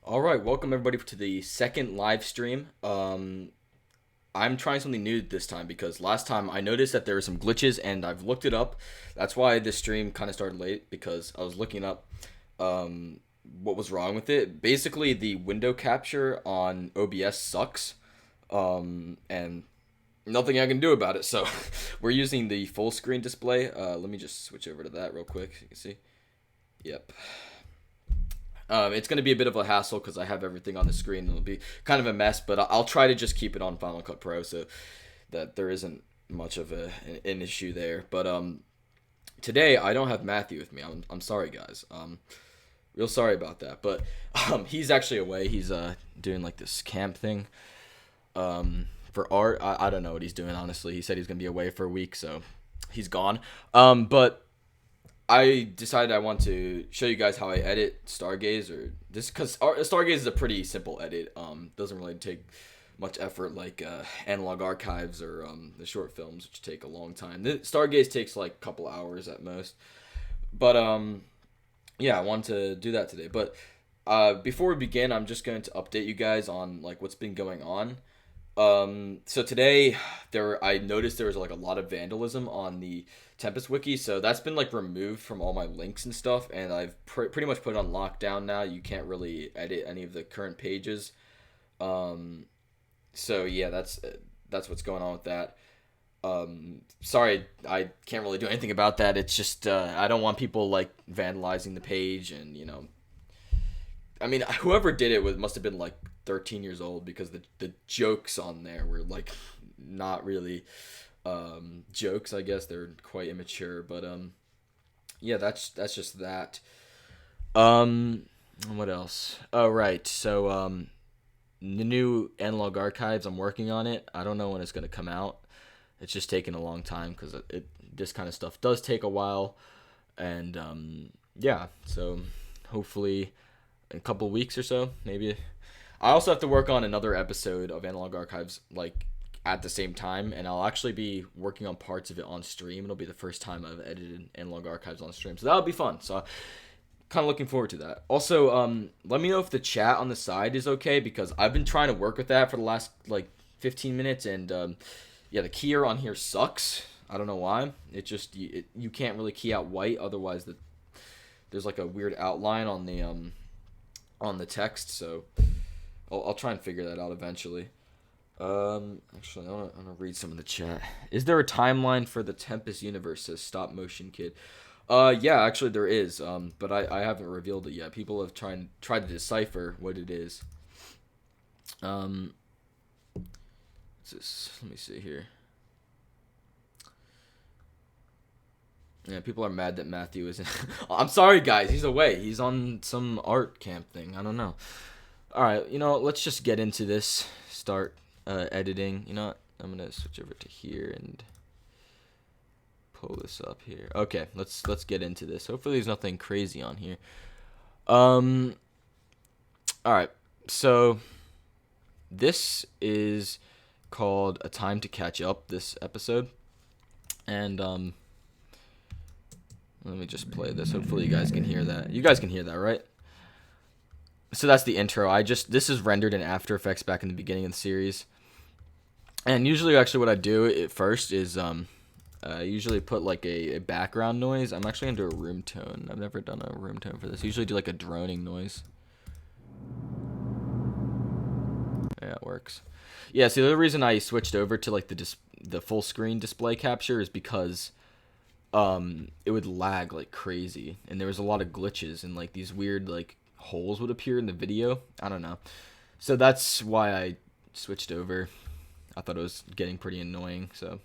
All right, welcome everybody to the second live stream. I'm trying something new this time because last time I noticed that there were some glitches and I've looked it up. That's why this stream kind of started late because I was looking up what was wrong with it. Basically, the window capture on OBS sucks, and nothing I can do about it. So we're using the full screen display. Let me just switch over to that real quick so you can see. Yep. It's going to be a bit of a hassle because I have everything on the screen. It'll be kind of a mess, but I'll try to just keep it on Final Cut Pro so that there isn't much of an issue there. But today I don't have Matthew with me. I'm sorry, guys. Real sorry about that. But he's actually away. He's doing like this camp thing for art. I don't know what he's doing, honestly. He said he's going to be away for a week, so he's gone. But I decided I want to show you guys how I edit Stargaze, or this because Stargaze is a pretty simple edit. Doesn't really take much effort like analog archives or the short films, which take a long time. Stargaze takes like a couple hours at most. But yeah, I wanted to do that today. But before we begin, I'm just going to update you guys on like what's been going on. So today I noticed there was like a lot of vandalism on the Tempest wiki, so that's been like removed from all my links and stuff, and I've pretty much put it on lockdown now. You can't really edit any of the current pages. So yeah, that's what's going on with that. Sorry, I can't really do anything about that. It's just I don't want people like vandalizing the page, and I mean, whoever did it must have been like 13 years old because the jokes on there were like not really jokes. I guess they're quite immature, but yeah, that's just that. What else? Oh, right. So the new analog archives, I'm working on it. I don't know when it's gonna come out. It's just taking a long time because this kind of stuff does take a while, and yeah. So hopefully in a couple weeks or so, maybe. I also have to work on another episode of Analog Archives like at the same time, and I'll actually be working on parts of it on stream. It'll be the first time I've edited Analog Archives on stream, so that'll be fun. So kind of looking forward to that. Also, let me know if the chat on the side is okay because I've been trying to work with that for the last like 15 minutes, and yeah, the keyer on here sucks. I don't know why. It just you can't really key out white, otherwise there's like a weird outline on the text, so I'll try and figure that out eventually. Actually, I want to read some of the chat. Is there a timeline for the Tempest Universe? Says Stop Motion Kid. Yeah, actually there is. But I haven't revealed it yet. People have tried to decipher what it is. Let me see here. Yeah, people are mad that Matthew isn't. I'm sorry, guys. He's away. He's on some art camp thing. I don't know. All right, let's just get into this. Start editing. You know what? I'm gonna switch over to here and pull this up here. Okay, let's get into this. Hopefully, there's nothing crazy on here. All right. So this is called A Time to Catch Up. This episode, and let me just play this. Hopefully, you guys can hear that. You guys can hear that, right? So that's the intro. This is rendered in After Effects back in the beginning of the series. And usually actually what I do at first is I usually put like a background noise. I'm actually going to do a room tone. I've never done a room tone for this. I usually do like a droning noise. Yeah, it works. Yeah, see the reason I switched over to like the full screen display capture is because it would lag like crazy, and there was a lot of glitches, and like these weird like holes would appear in the video. I don't know. So that's why I switched over. I thought it was getting pretty annoying, so.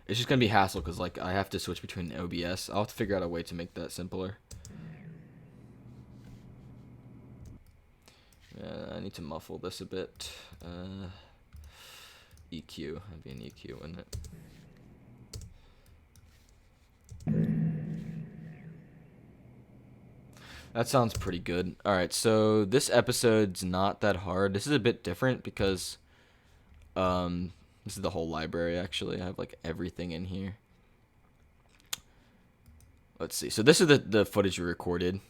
It's just gonna be hassle because like I have to switch between OBS. I'll have to figure out a way to make that simpler. Yeah, I need to muffle this a bit. EQ. That'd be an EQ, wouldn't it? That sounds pretty good. Alright, so this episode's not that hard. This is a bit different because this is the whole library actually. I have like everything in here. Let's see. So this is the footage we recorded.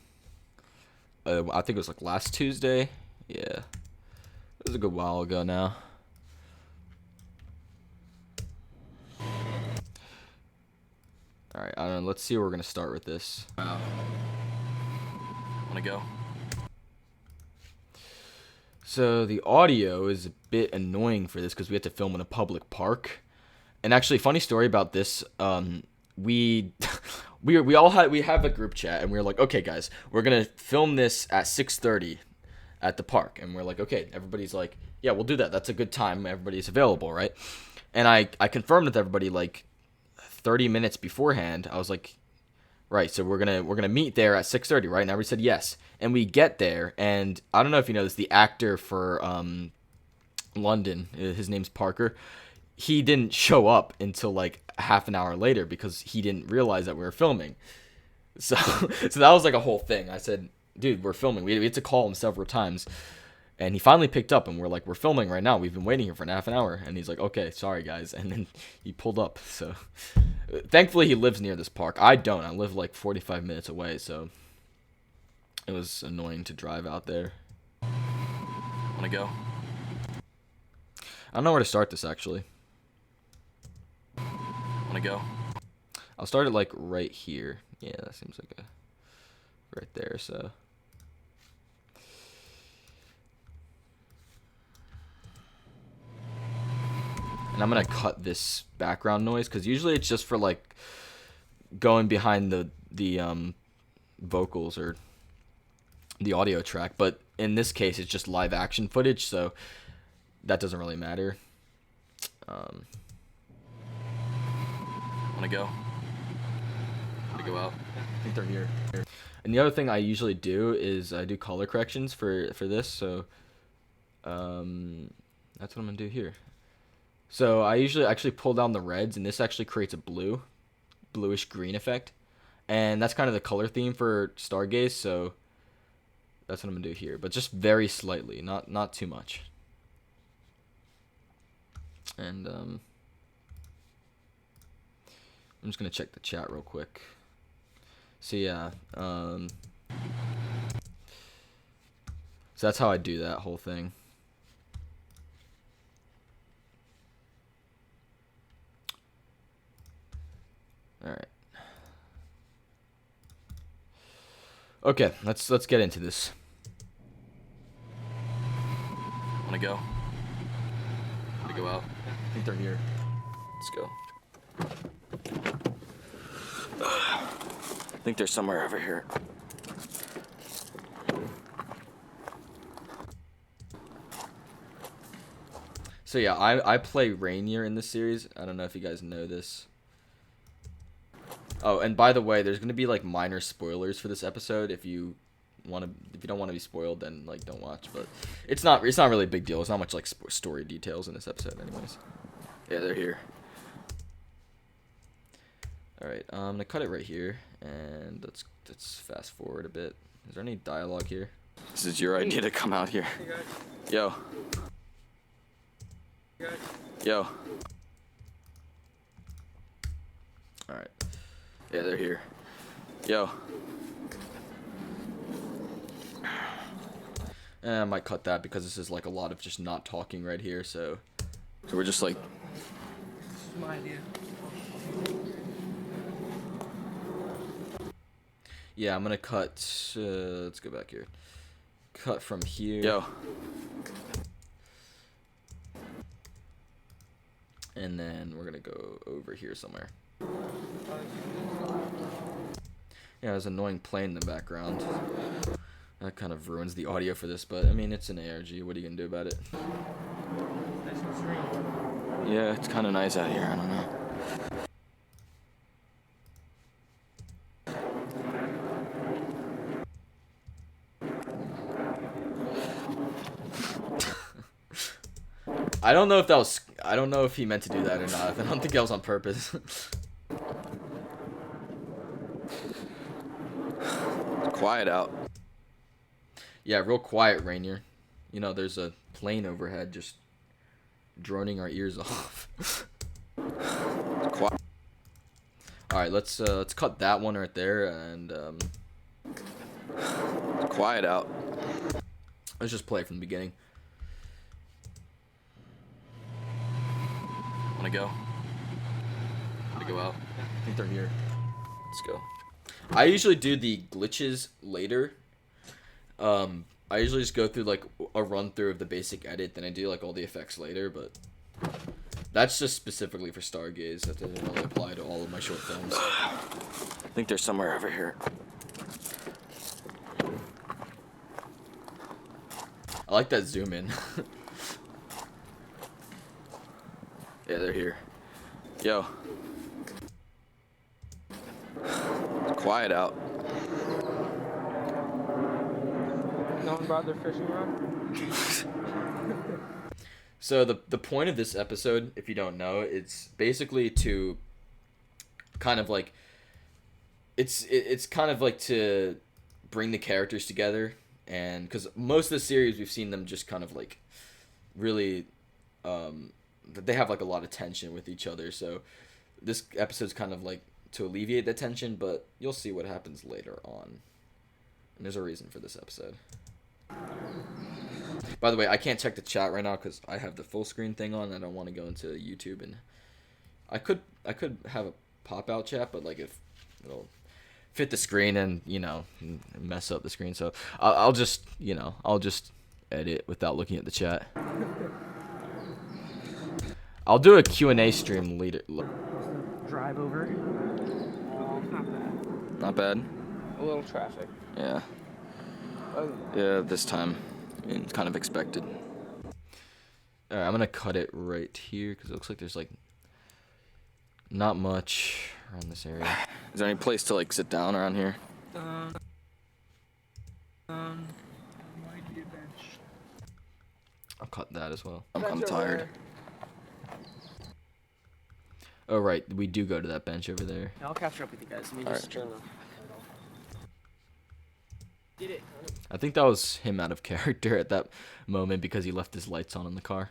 I think it was like last Tuesday. Yeah, it was a good while ago now. All right, I don't know. Let's see where we're gonna start with this. Wow. Wanna go? So the audio is a bit annoying for this because we have to film in a public park. And actually, funny story about this. We we have a group chat and we were like, okay guys, we're gonna film this at 6:30 at the park, and we're like, okay, everybody's like, yeah, we'll do that. That's a good time. Everybody's available, right? And I confirmed with everybody like 30 minutes beforehand. I was like, right, so we're gonna meet there at 6:30, right? And everybody said yes, and we get there, and I don't know if you know this, the actor for London, his name's Parker. He didn't show up until like half an hour later because he didn't realize that we were filming. So so that was like a whole thing. I said, dude, we're filming. We had to call him several times. And he finally picked up and we're like, we're filming right now. We've been waiting here for half an hour. And he's like, okay, sorry guys. And then he pulled up. So thankfully he lives near this park. I don't. I live like 45 minutes away. So it was annoying to drive out there. Wanna go? I don't know where to start this actually. Wanna go? I'll start it like right here. Yeah, that seems like a right there. So and I'm gonna cut this background noise because usually it's just for like going behind the vocals or the audio track, but in this case it's just live action footage, so that doesn't really matter. Wanna go? Wanna go out? I think they're here. And the other thing I usually do is I do color corrections for this, so that's what I'm gonna do here. So I usually actually pull down the reds, and this actually creates a bluish green effect, and that's kind of the color theme for Stargaze. So that's what I'm gonna do here, but just very slightly, not too much. And I'm just gonna check the chat real quick. So yeah, so that's how I do that whole thing. All right. Okay, let's get into this. Wanna go? Wanna go out? I think they're here. Let's go. I think they're somewhere over here. So yeah, I play Rainier in this series. I don't know if you guys know this. Oh, and by the way, there's gonna be like minor spoilers for this episode. If you don't want to be spoiled, then like don't watch. But it's not really a big deal. It's not much like story details in this episode, anyways. Yeah, they're here. All right, I'm gonna cut it right here, and let's fast forward a bit. Is there any dialogue here? This is your idea to come out here. Hey guys. Yo. Hey guys. Yo. All right. Yeah, they're here. Yo. And I might cut that because this is like a lot of just not talking right here. So we're just like. This is my idea. Yeah, I'm gonna cut. Let's go back here. Cut from here. Yo. And then we're gonna go over here somewhere. Yeah, there's an annoying plane in the background. That kind of ruins the audio for this, but I mean, it's an ARG. What are you gonna do about it? Yeah, it's kind of nice out here. I don't know. I don't know if that was. I don't know if he meant to do that or not. I don't think that was on purpose. Quiet out. Yeah, real quiet, Rainier. You know, there's a plane overhead just droning our ears off. Quiet. All right, let's cut that one right there, and Quiet out. let's just play it from the beginning. Wanna go? Wanna go out? I think they're here. Let's go. I usually do the glitches later. I usually just go through like a run through of the basic edit, then I do like all the effects later, but that's just specifically for Stargaze. That doesn't really apply to all of my short films. I think they're somewhere over here. I like that zoom in. Yeah, they're here. Yo. Quiet out. No one brought their fishing rod? So the point of this episode, if you don't know, it's basically to kind of like it's kind of like to bring the characters together, and because most of the series we've seen them just kind of like really they have like a lot of tension with each other, so this episode's kind of like to alleviate that tension, but you'll see what happens later on, and there's a reason for this episode. By the way, I can't check the chat right now because I have the full screen thing on. I don't want to go into YouTube, and I could have a pop out chat, but like if it'll fit the screen and mess up the screen, so I'll just edit without looking at the chat. I'll do a Q&A stream later. Drive over. Not bad. Not bad. A little traffic. Yeah. Yeah, this time. It's kind of expected. Alright, I'm gonna cut it right here because it looks like there's like not much around this area. Is there any place to like sit down around here? Might be a bench. I'll cut that as well. I'm kind of tired. Oh right, we do go to that bench over there. I'll catch up with you guys. Let me just turn off. Did it. I think that was him out of character at that moment because he left his lights on in the car.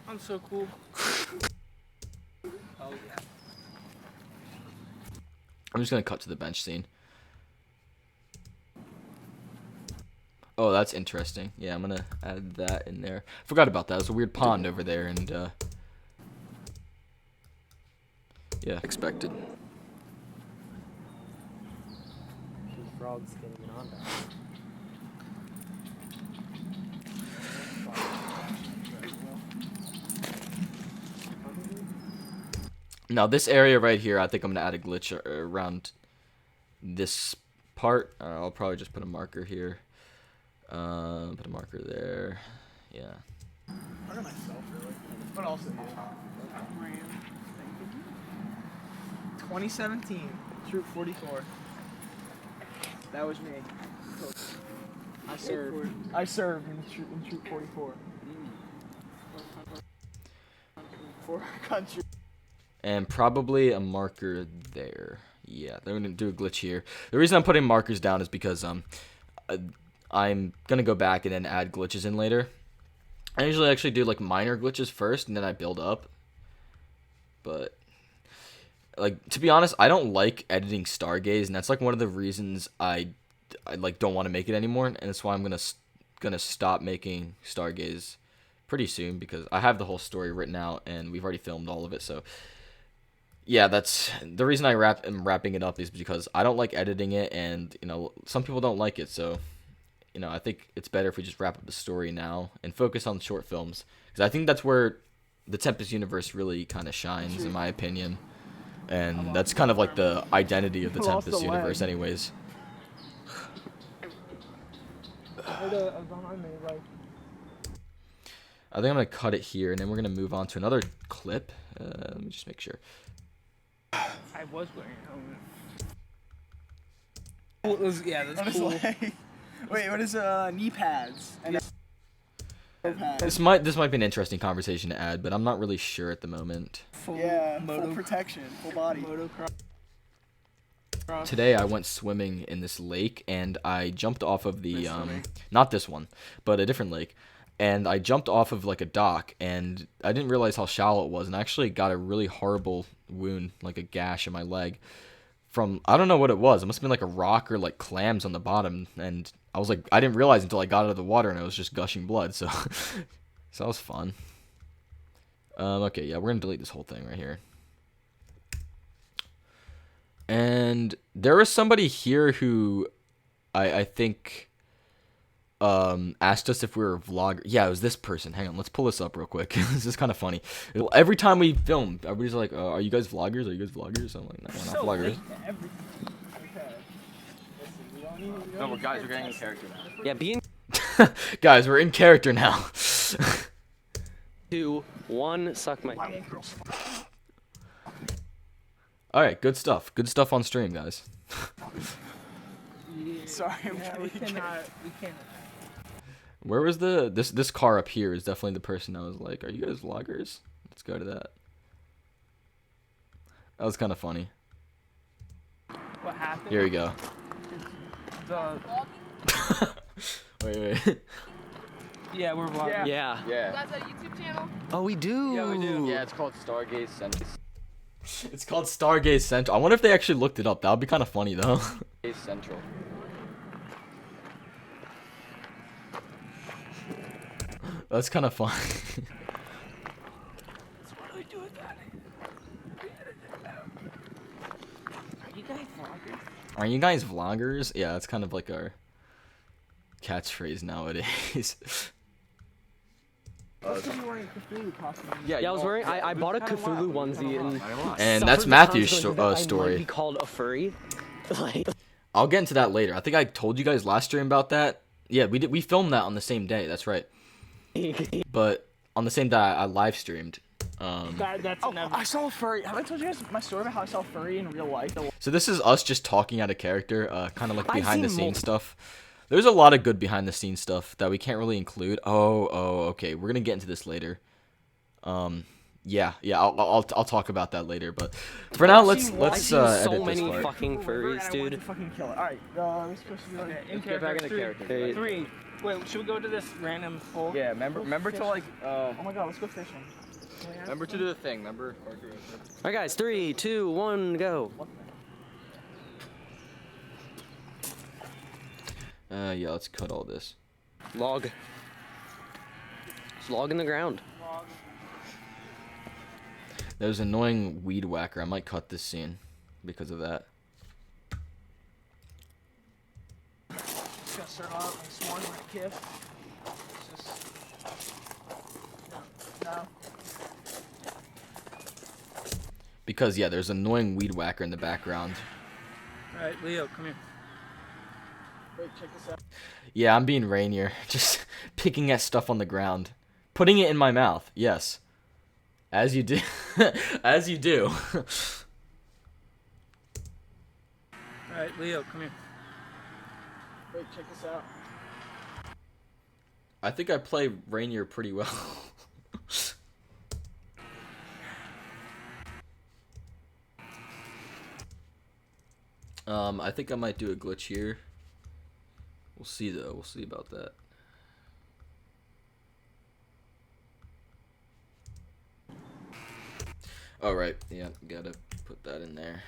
I'm so cool. Oh yeah. I'm just gonna cut to the bench scene. Oh, that's interesting. Yeah, I'm gonna add that in there. Forgot about that. There's a weird pond over there, and yeah. Expected. Frogs getting on that. Now this area right here, I think I'm gonna add a glitch around this part. I'll probably just put a marker here. Put a marker there. Yeah. Look at myself, really. What else is here? 2017, Troop 44. That was me. I served in Troop 44. For our country. And probably a marker there. Yeah, they're gonna do a glitch here. The reason I'm putting markers down is because I'm gonna go back and then add glitches in later. I usually actually do like minor glitches first, and then I build up. But like, to be honest, I don't like editing Stargaze, and that's like one of the reasons I like don't want to make it anymore, and that's why I'm gonna stop making Stargaze pretty soon, because I have the whole story written out and we've already filmed all of it. So yeah, that's the reason I'm wrapping it up, is because I don't like editing it, and some people don't like it. So I think it's better if we just wrap up the story now and focus on short films, because I think that's where the Tempest Universe really kind of shines, in my opinion. And that's kind of like the identity of the Tempest Universe anyways. Behind me, like. I think I'm going to cut it here, and then we're going to move on to another clip. Let me just make sure. I was wearing a helmet. Yeah, that's cool. Wait, what is knee pads? And This might be an interesting conversation to add, but I'm not really sure at the moment. full protection, full body. Today I went swimming in this lake, and I jumped off of the not this one, but a different lake, and I jumped off of like a dock, and I didn't realize how shallow it was, and I actually got a really horrible wound, like a gash in my leg from, I don't know what it was. It must have been like a rock or like clams on the bottom, and I was like, I didn't realize until I got out of the water, and it was just gushing blood. So so that was fun. Okay, yeah, we're gonna delete this whole thing right here. And there was somebody here who I think asked us if we were a vlogger. Yeah, it was this person. Hang on, let's pull this up real quick. This is kind of funny. Every time we film, everybody's like, "Are you guys vloggers? Are you guys vloggers?" I'm like, "No, we're not vloggers." No, but guys, we're getting in character now. Yeah, being Guys, we're in character now. 2, 1, suck my. All right, good stuff. Good stuff on stream, guys. Sorry, We cannot. Where was this car up here is definitely the person I was like, "Are you guys vloggers?" Let's go to that. That was kind of funny. What happened? Here we go. The, Wait. yeah, we're vlogging. Yeah. You guys have a YouTube channel? Oh, we do. Yeah, we do. Yeah, it's called Stargaze Central. It's called Stargaze Central. I wonder if they actually looked it up. That would be kind of funny though. Central. That's kind of fun. What do we do with that? Are you guys vloggers? Are you guys vloggers? Yeah, that's kind of like our catchphrase nowadays. Yeah, I was wearing. I bought a Cthulhu onesie And suffered that's the Matthew's consequences that I might story. be called a furry. Like, I'll get into that later. I think I told you guys last stream about that. Yeah, we filmed that on the same day. That's right. But on the same day, I live streamed. That's I saw a furry. Have I told you guys my story about how I saw a furry in real life? So this is us just talking out of character, kind of like I've behind the seen scenes stuff. There's a lot of good behind the scenes stuff that we can't really include. Okay. We're gonna get into this later. Yeah. I'll talk about that later. But for now, let's I've seen edit so this many part. fucking furries, dude. Fucking kill it. All right, we're supposed to be like. in Get back into character. character. Three. Wait, should we go to this random hole? Yeah, remember to like Oh my god, let's go fishing. remember to do the thing. Remember. Alright, guys, 3, 2, 1, go. Yeah, let's cut all this. Log. Just log in the ground. There's an annoying weed whacker. I might cut this scene because of that. Just gonna start off my swan with a kiss. It's just. No. Because yeah, there's an annoying weed whacker in the background. All right, Leo, come here. Wait, check this out. Yeah, I'm being Rainier, just picking at stuff on the ground, putting it in my mouth. Yes, as you do, as you do. All right, Leo, come here. Wait, check this out. I think I play Rainier pretty well. I think I might do a glitch here. We'll see though. We'll see about that. All right. Yeah, gotta put that in there.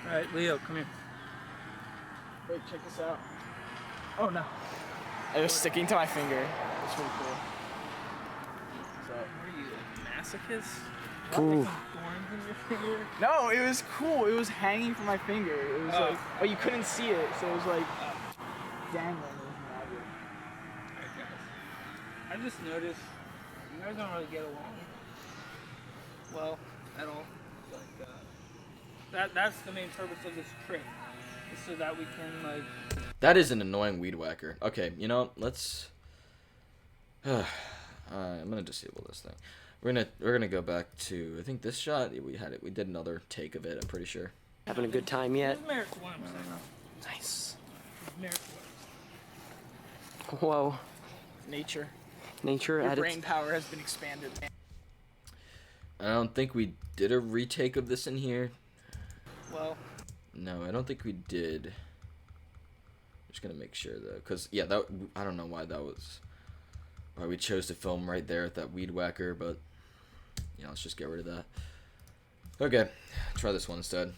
All right, Leo, come here. Wait, check this out. Oh no. It was sticking to my finger. It's really cool. So. What are you, a masochist? Ooh. Thorns in your finger? No, it was cool. It was hanging from my finger. It was like, but you couldn't see it, so it was like dangling. Okay. I just noticed you guys don't really get along well at all. Like that's the main purpose of this trick, is so that we can like. That is an annoying weed whacker. Okay, you know, let's. I'm gonna disable this thing. We're gonna go back to, I think this shot we did another take of it. I'm pretty sure. Having a good time yet? There's merit to what I'm saying. Nice. There's merit to what Whoa. Nature. Nature Your at brain its. power has been expanded. I don't think we did a retake of this in here. Well, No, I don't think we did. Just gonna make sure though, cause yeah, that I don't know why we chose to film right there at that weed whacker, but yeah, let's just get rid of that. Okay, try this one instead.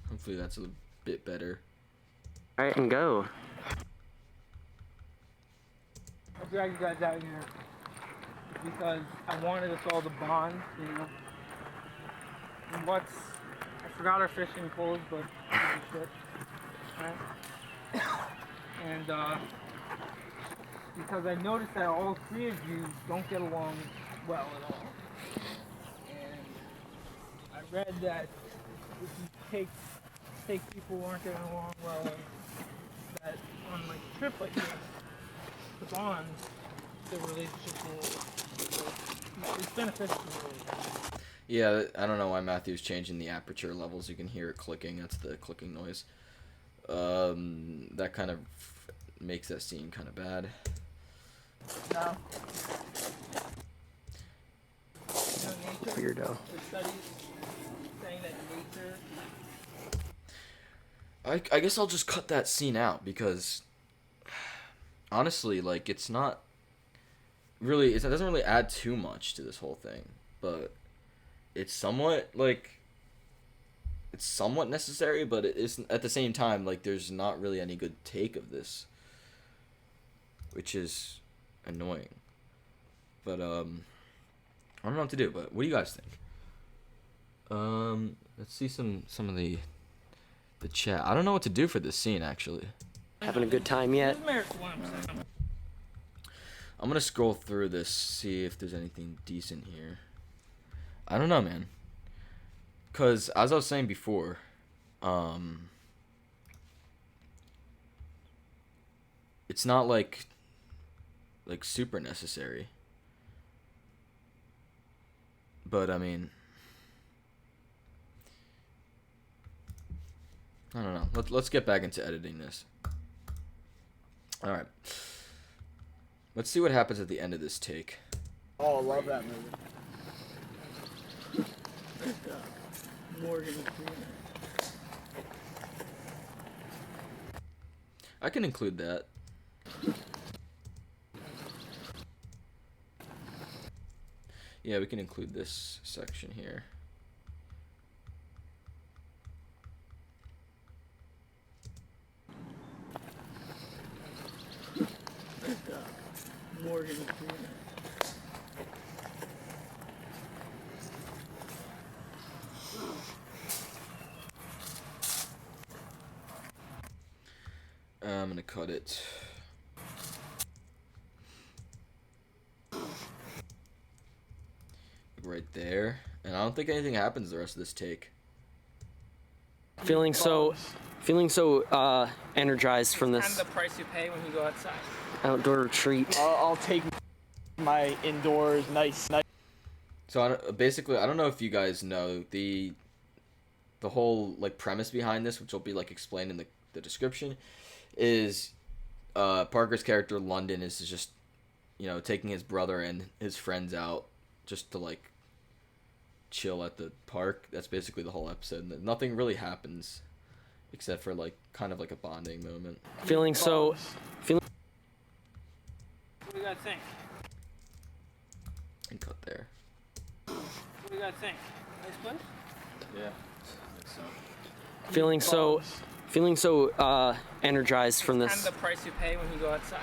Hopefully that's a bit better. All right, and go. I'll drag you guys out here because I wanted us all to bond, you know. And I forgot our fishing poles, but shit. Right? And because I noticed that all three of you don't get along well at all. And I read that if you take people who aren't getting along well, that on like a trip like this, the bond, the relationship will, it's beneficial to the relationship. Yeah, I don't know why Matthew's changing the aperture levels. You can hear it clicking. That's the clicking noise. That kind of makes that scene kind of bad. No. Weirdo. The studies saying that nature. I guess I'll just cut that scene out because honestly, like, it's not really, it doesn't really add too much to this whole thing, but it's somewhat necessary, but it isn't at the same time. Like, there's not really any good take of this, which is annoying. But I don't know what to do. But what do you guys think? Let's see some of the chat. I don't know what to do for this scene actually. Having a good time yet? I'm gonna scroll through this, see if there's anything decent here. I don't know, man. Cause as I was saying before, it's not like super necessary. But I mean, I don't know. Let's get back into editing this. All right. Let's see what happens at the end of this take. Oh, I love that movie. Morgan Freeman. I can include that. Yeah, we can include this section here. Morgan Freeman. I'm gonna cut it. Right there. And I don't think anything happens the rest of this take. Feeling so energized from Kind this of the price you pay when you go outside. outdoor retreat. I'll take my indoors nice. So basically, I don't know if you guys know the whole like premise behind this, which will be like explained in the description, is Parker's character London is just, you know, taking his brother and his friends out just to like chill at the park. That's basically the whole episode. Nothing really happens except for like kind of like a bonding moment. Feeling What do you guys think? And cut there. What do you guys think? Nice place? Yeah. feeling so energized from Kind this of the price you pay when you go outside.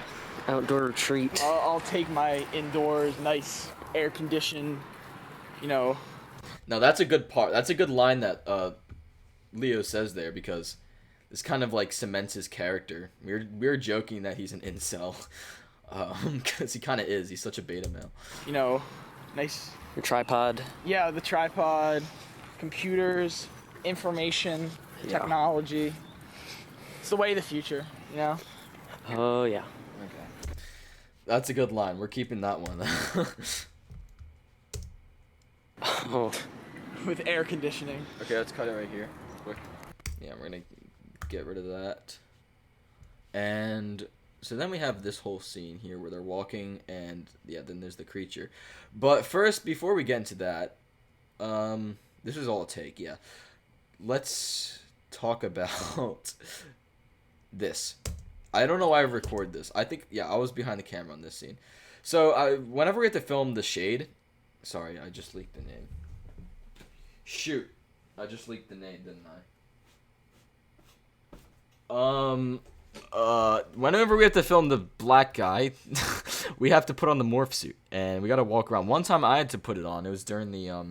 outdoor retreat. I'll take my indoors nice air conditioned, you know. Now that's a good part. That's a good line that Leo says there, because this kind of like cements his character. We're joking that he's an incel, because he kind of is. He's such a beta male. You know, nice. Your tripod. Yeah, the tripod, computers, information, technology. It's the way of the future, you know? Oh yeah. Okay. That's a good line. We're keeping that one. Oh. With air conditioning. Okay, let's cut it right here. Quick. Yeah, we're gonna get rid of that. And so then we have this whole scene here where they're walking, and yeah, then there's the creature. But first, before we get into that, this is all a take. Yeah, let's talk about this. I don't know why I record this. I think, yeah, I was behind the camera on this scene. So, whenever we have to film the shade... Sorry, I just leaked the name. Shoot. I just leaked the name, didn't I? Whenever we have to film the black guy, we have to put on the morph suit. And we gotta walk around. One time I had to put it on. It was during the, I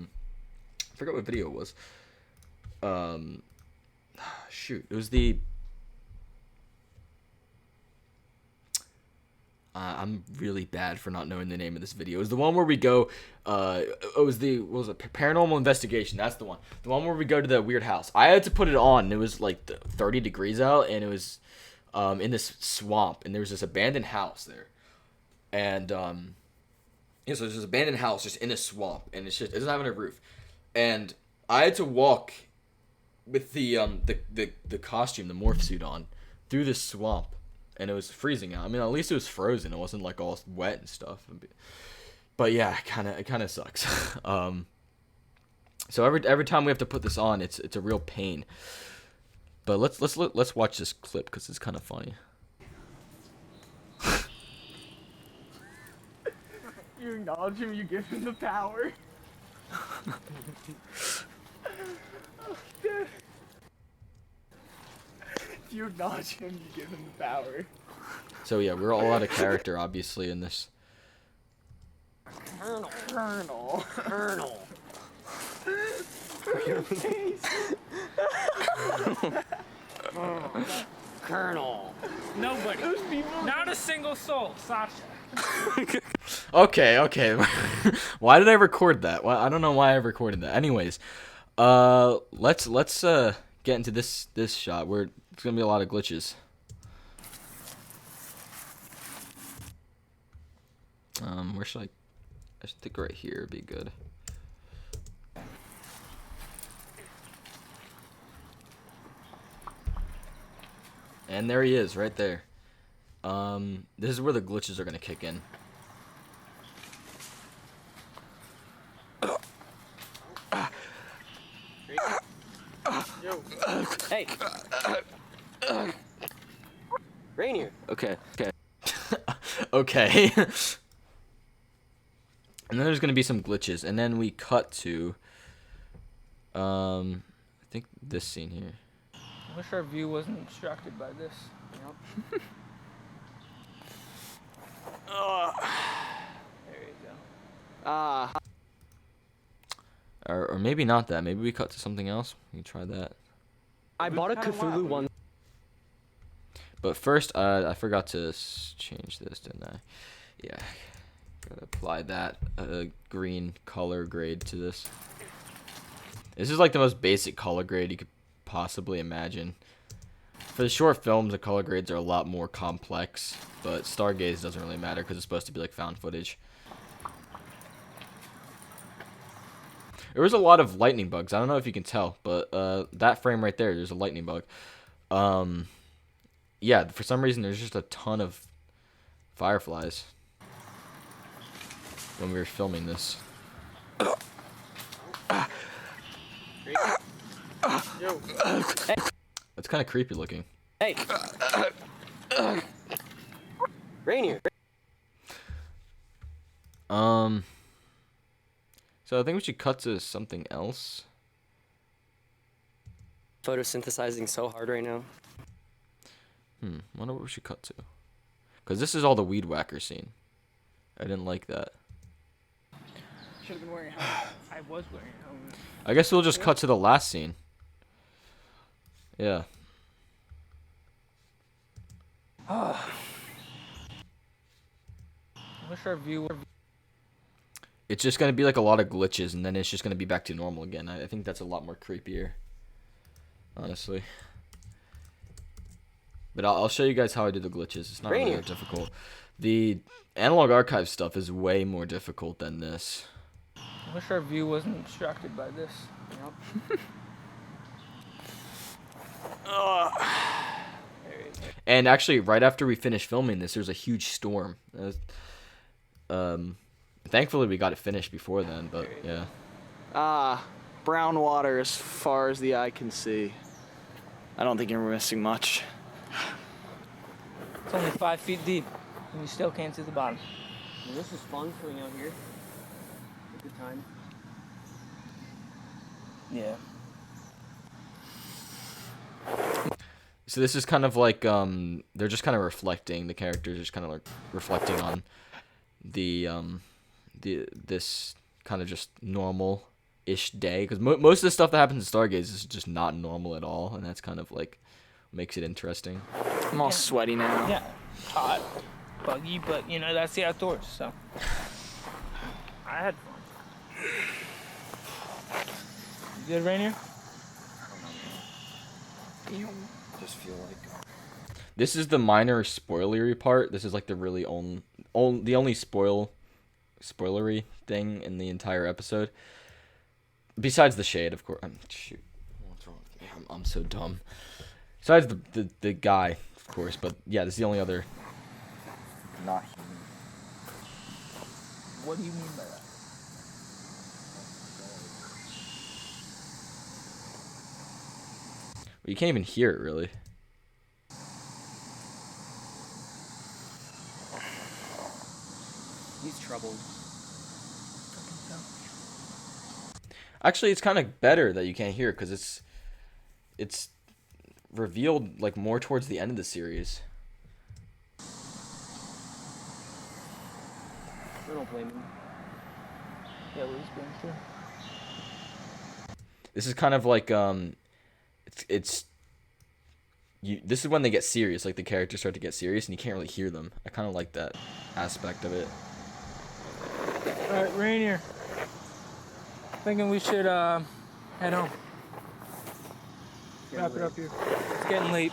forgot what video it was. Shoot. It was the... I'm really bad for not knowing the name of this video. It was the one where we go, it was the, what was it, Paranormal Investigation. That's the one. The one where we go to the weird house. I had to put it on, and it was like 30 degrees out, and it was in this swamp, and there was this abandoned house there. And, yeah, so there's this abandoned house just in a swamp, and it's just, it doesn't have any roof. And I had to walk with the costume, the morph suit on, through this swamp. And it was freezing out. I mean, at least it was frozen. It wasn't like all wet and stuff. But yeah, it kind of sucks. So every time we have to put this on, it's a real pain. But let's watch this clip because it's kind of funny. You acknowledge him, you give him the power. If you acknowledge him, you give him the power. So yeah, we're all out of character, obviously, in this. Colonel. Colonel. Nobody. Not a single soul, Sasha. Okay. Why did I record that? Well, I don't know why I recorded that. Anyways, let's get into this shot where it's gonna be a lot of glitches. Where should I think right here would be good. And there he is, right there. This is where the glitches are gonna kick in. Hey. Rainier. Okay. Okay. And then there's gonna be some glitches, and then we cut to, I think this scene here. I wish our view wasn't obstructed by this. Yep. There you go. Or maybe not that. Maybe we cut to something else. We can try that. I bought a Cthulhu one. But first, I forgot to change this, didn't I? Yeah. Gotta apply that green color grade to this. This is like the most basic color grade you could possibly imagine. For the short films, the color grades are a lot more complex, but Stargaze doesn't really matter because it's supposed to be like found footage. There was a lot of lightning bugs. I don't know if you can tell, but that frame right there, there's a lightning bug. Yeah, for some reason, there's just a ton of fireflies when we were filming this. That's kind of creepy looking. Hey. Rainier. So I think we should cut to something else. Photosynthesizing so hard right now. Wonder what we should cut to. Because this is all the weed whacker scene. I didn't like that. Should have been wearing a helmet. I was wearing a helmet. I guess we'll just cut to the last scene. Yeah. I wish our view were... It's just going to be like a lot of glitches, and then it's just going to be back to normal again. I think that's a lot more creepier. Honestly. But I'll show you guys how I do the glitches. It's not really that difficult. The analog archive stuff is way more difficult than this. I wish our view wasn't obstructed by this. Yep. And actually, right after we finished filming this, there's a huge storm. Thankfully, we got it finished before then, but yeah. Brown water as far as the eye can see. I don't think you're missing much. It's only 5 feet deep, and you still can't see the bottom. Well, this is fun coming out here. A good time. Yeah. So this is kind of like they're just kind of reflecting, the characters are just kind of like reflecting on the this kind of just normal-ish day, because most of the stuff that happens in Stargaze is just not normal at all, and that's kind of like makes it interesting. I'm all sweaty now. Yeah. Hot, buggy, but you know, that's the outdoors, so. I had fun. You good, Rainier? Just feel like This is the minor spoilery part. This is like the really the only spoilery thing in the entire episode. Besides the shade, of course. Shoot, what's wrong with me? I'm so dumb. Besides the guy, of course, but yeah, this is the only other not human. What do you mean by that? Well, you can't even hear it really. He's troubled. Actually, it's kind of better that you can't hear it, because it's revealed like more towards the end of the series. I don't blame him. Yeah, what he's been through. This is kind of like this is when they get serious, like the characters start to get serious and you can't really hear them. I kind of like that aspect of it. Alright, Rainier. Thinking we should head home. Wrap it up here. It's getting late.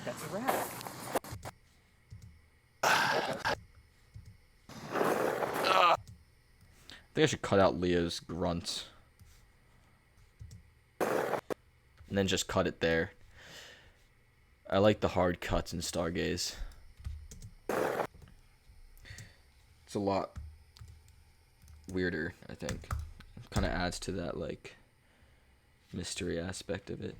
That's a wrap. I think I should cut out Leo's grunts. And then just cut it there. I like the hard cuts in Stargaze. It's a lot weirder, I think. Kind of adds to that, like, mystery aspect of it.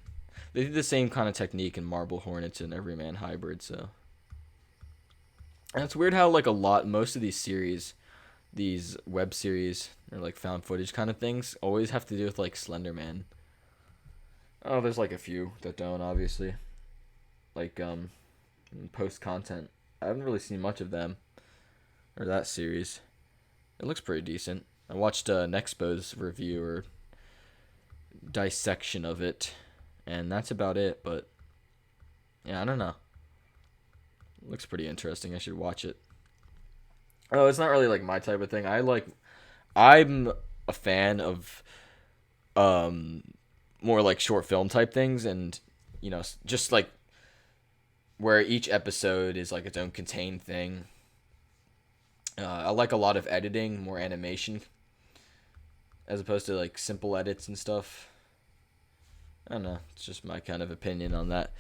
They did the same kind of technique in Marble Hornets and Everyman Hybrid, so. And it's weird how, like, most of these series, these web series, or, like, found footage kind of things, always have to do with, like, Slender Man. Oh, there's, like, a few that don't, obviously. Like, post content. I haven't really seen much of them. Or that series. It looks pretty decent. I watched Nexpo's review or dissection of it, and that's about it, but yeah, I don't know. It looks pretty interesting. I should watch it. Oh, it's not really like my type of thing. I'm a fan of more like short film type things, and you know, just like where each episode is like its own contained thing. I like a lot of editing, more animation, as opposed to like simple edits and stuff. I don't know. It's just my kind of opinion on that.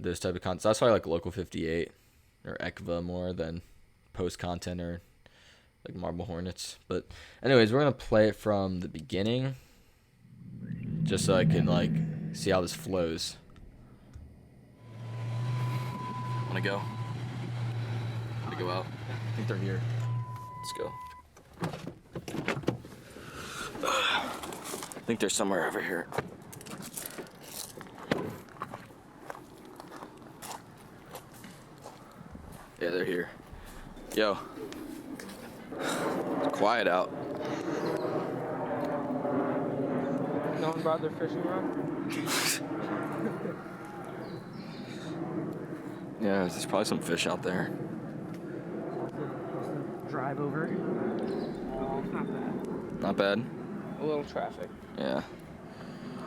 Those type of content. That's why I like Local 58 or ECVA more than post content or like Marble Hornets. But anyways, we're gonna play it from the beginning, just so I can like see how this flows. wanna go? Wanna go out? I think they're here. Let's go. I think they're somewhere over here. Yeah, they're here. Yo. It's quiet out. No one brought their fishing rod? Yeah, there's probably some fish out there. Drive over. Oh, not bad. Not bad. A little traffic. Yeah.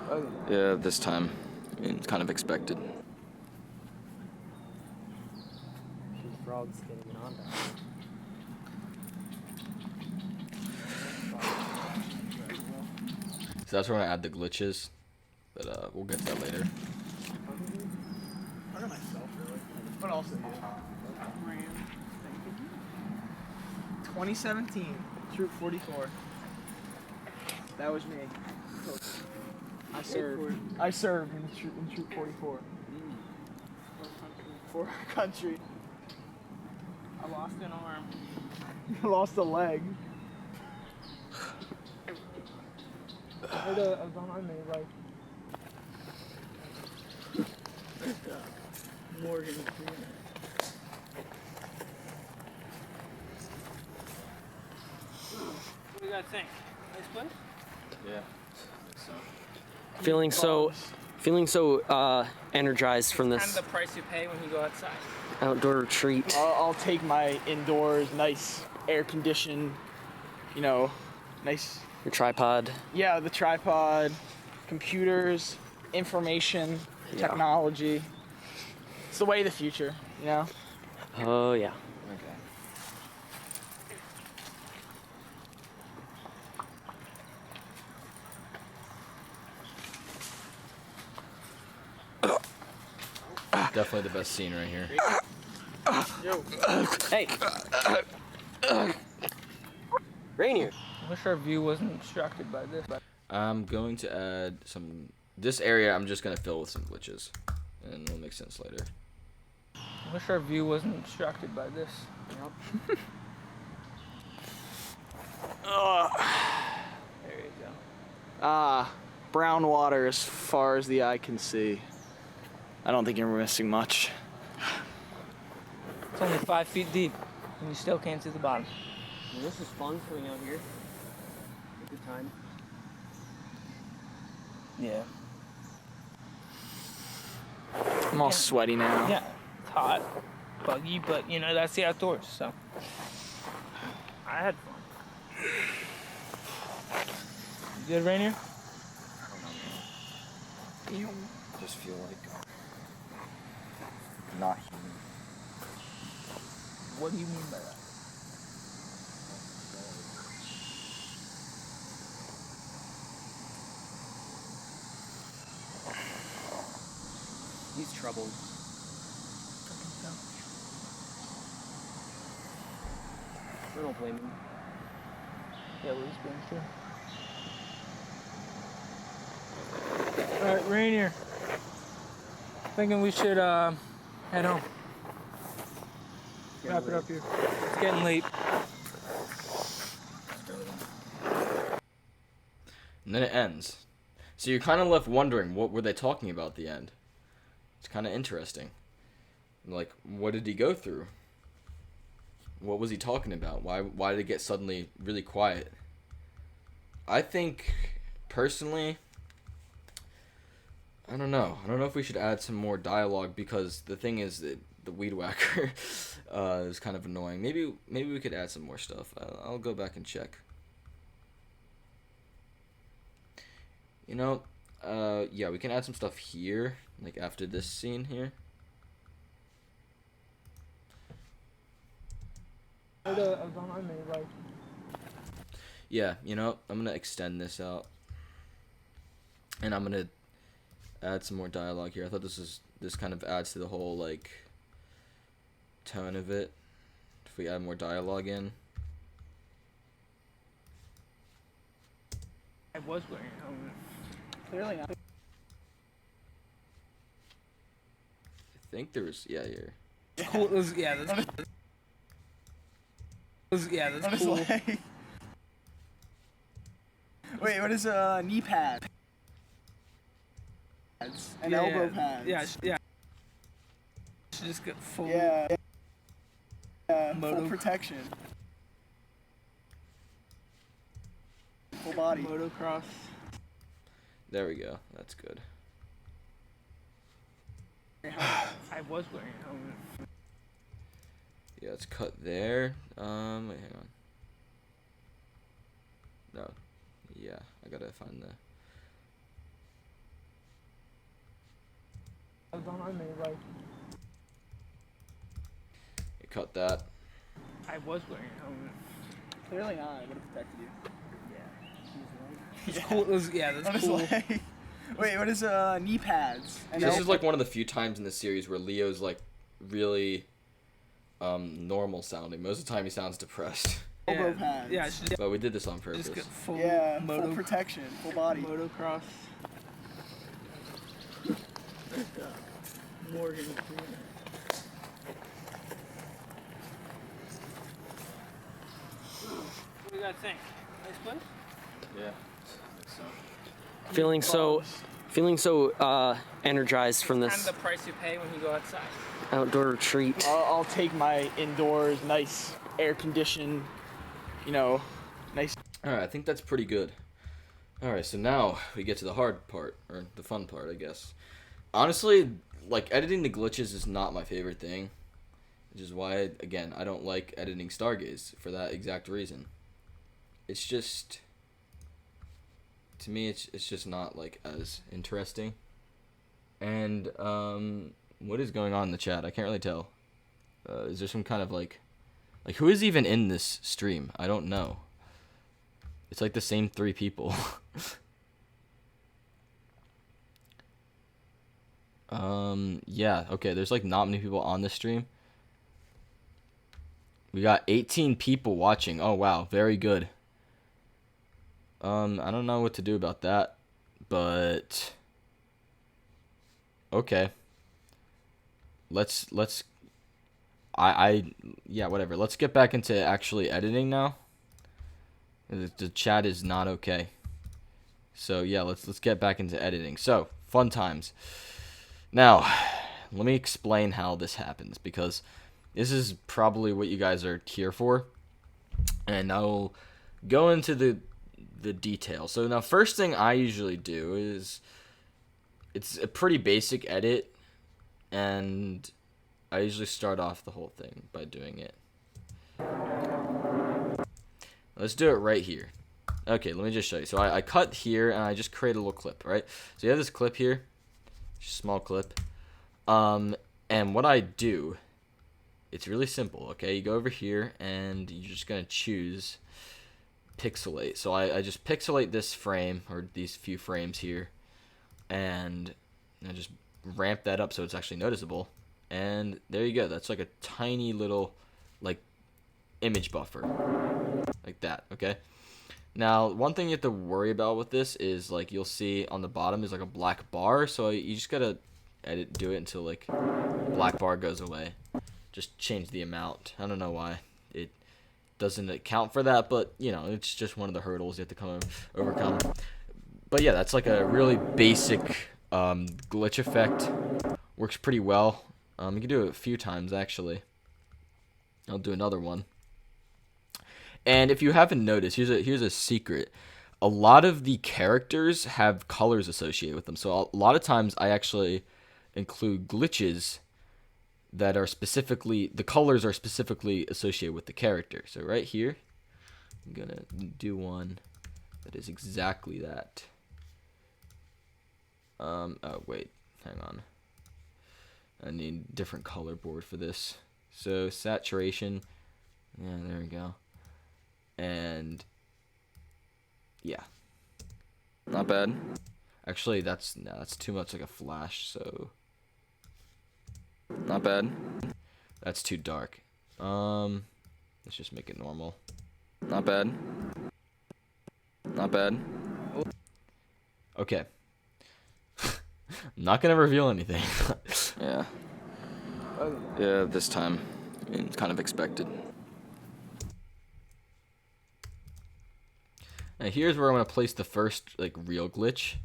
Oh, Yeah, this time. I mean, it's kind of expected. These frogs getting it on that. So that's where I add the glitches, but we'll get to that later. I got myself, really. What else is here? 2017, Troop 44. That was me. I served in Troop 44. For our country. I lost an arm. You lost a leg. I heard a gun made like Morgan Freeman. What do you guys think? Nice place? Yeah. Feeling so energized from Kind this of the price you pay when you go outside. outdoor retreat. I'll take my indoors, nice air conditioned, nice. Your tripod. Yeah, the tripod, computers, information, technology. It's the way of the future, Oh yeah. Okay. Definitely the best scene right here. Hey. Rainier. I wish our view wasn't obstructed by this. I'm going to add some. This area I'm just gonna fill with some glitches, and it'll make sense later. I wish our view wasn't obstructed by this. Yep. There you go. Brown water as far as the eye can see. I don't think you're missing much. It's only 5 feet deep, and you still can't see the bottom. Well, this is fun coming out here. A good time. Yeah. I'm all sweaty now. Yeah. It's hot, buggy, but that's the outdoors. So I had fun. You good, Rainier? Just feel like not human. What do you mean by that? He's troubled. I don't blame him. Yeah, what he's been through. Alright, Rainier. Thinking we should head home. Wrap it up here. It's getting late. And then it ends. So you're kind of left wondering, what were they talking about at the end? It's kind of interesting. Like, what did he go through? What was he talking about? Why did it get suddenly really quiet? I think, personally, I don't know. I don't know if we should add some more dialogue, because the thing is that the weed whacker is kind of annoying. Maybe we could add some more stuff. I'll go back and check. Yeah, we can add some stuff here, like after this scene here. Yeah, I'm gonna extend this out, and I'm gonna add some more dialogue here. I thought this kind of adds to the whole like tone of it if we add more dialogue in. I was wearing a helmet. Clearly not. I think there was here. Cool. That's cool. Wait, what is knee pad? And elbow pads. Yeah. Should just get full. Yeah. Full protection. Full body. Motocross. There we go. That's good. I was wearing a helmet. Yeah, let's cut there. Wait, hang on. No. Yeah, I gotta find the... Cut that. I was wearing a helmet. Clearly not. I would have protected you. It's cool. That's cool. Wait, what is knee pads? And This is like one of the few times in the series where Leo's like really normal sounding. Most of the time he sounds depressed. elbow pads. Yeah, it's just, But we did this on purpose. just get full full protection, full body. motocross. Morgan Freeman. What do you guys think? Nice place? Yeah. Feeling so energized from Kind this of the price you pay when you go outside. outdoor retreat. I'll take my indoors, nice air conditioned, nice. Alright, I think that's pretty good. Alright, so now we get to the hard part, or the fun part, I guess. Honestly, like, editing the glitches is not my favorite thing. Which is why, again, I don't like editing Stargaze for that exact reason. It's just, to me, it's just not, like, as interesting. And, what is going on in the chat? I can't really tell. Is there some kind of, like, who is even in this stream? I don't know. It's like the same 3 people. Yeah, okay, there's like not many people on this stream. We got 18 people watching. Oh wow, very good. I don't know what to do about that, but okay. Yeah, whatever. Let's get back into actually editing now. The chat is not okay. So yeah, let's get back into editing. So, fun times. Now, let me explain how this happens, because this is probably what you guys are here for. And I'll go into the details. So now, first thing I usually do is, it's a pretty basic edit, and I usually start off the whole thing by doing it. Let's do it right here. Okay, let me just show you. So I cut here, and I just create a little clip, right? So you have this clip here, just a small clip. And what I do, it's really simple, okay? You go over here, and you're just going to choose pixelate. So I just pixelate this frame, or these few frames here, and I just ramp that up so it's actually noticeable. And there you go. That's like a tiny little, like, image buffer. Like that, okay? Now, one thing you have to worry about with this is, like, you'll see on the bottom is like a black bar, so you just gotta do it until, like, black bar goes away. Just change the amount. I don't know why it doesn't account for that, but, you know, it's just one of the hurdles you have to overcome. But yeah, that's like a really basic glitch effect. Works pretty well. You can do it a few times, actually. I'll do another one. And if you haven't noticed, here's a secret. A lot of the characters have colors associated with them. So a lot of times I actually include glitches that are specifically, the colors are specifically associated with the character. So right here, I'm going to do one that is exactly that. Oh, wait, hang on. I need a different color board for this. So saturation, yeah, there we go. And yeah, Not bad. actually that's too much like a flash, so Not bad. that's too dark. Let's just make it normal. Not bad. Not bad. Okay. I'm not gonna reveal anything. Yeah. Yeah, this time. I mean, it's kind of expected. Now here's where I'm gonna place the first like real glitch.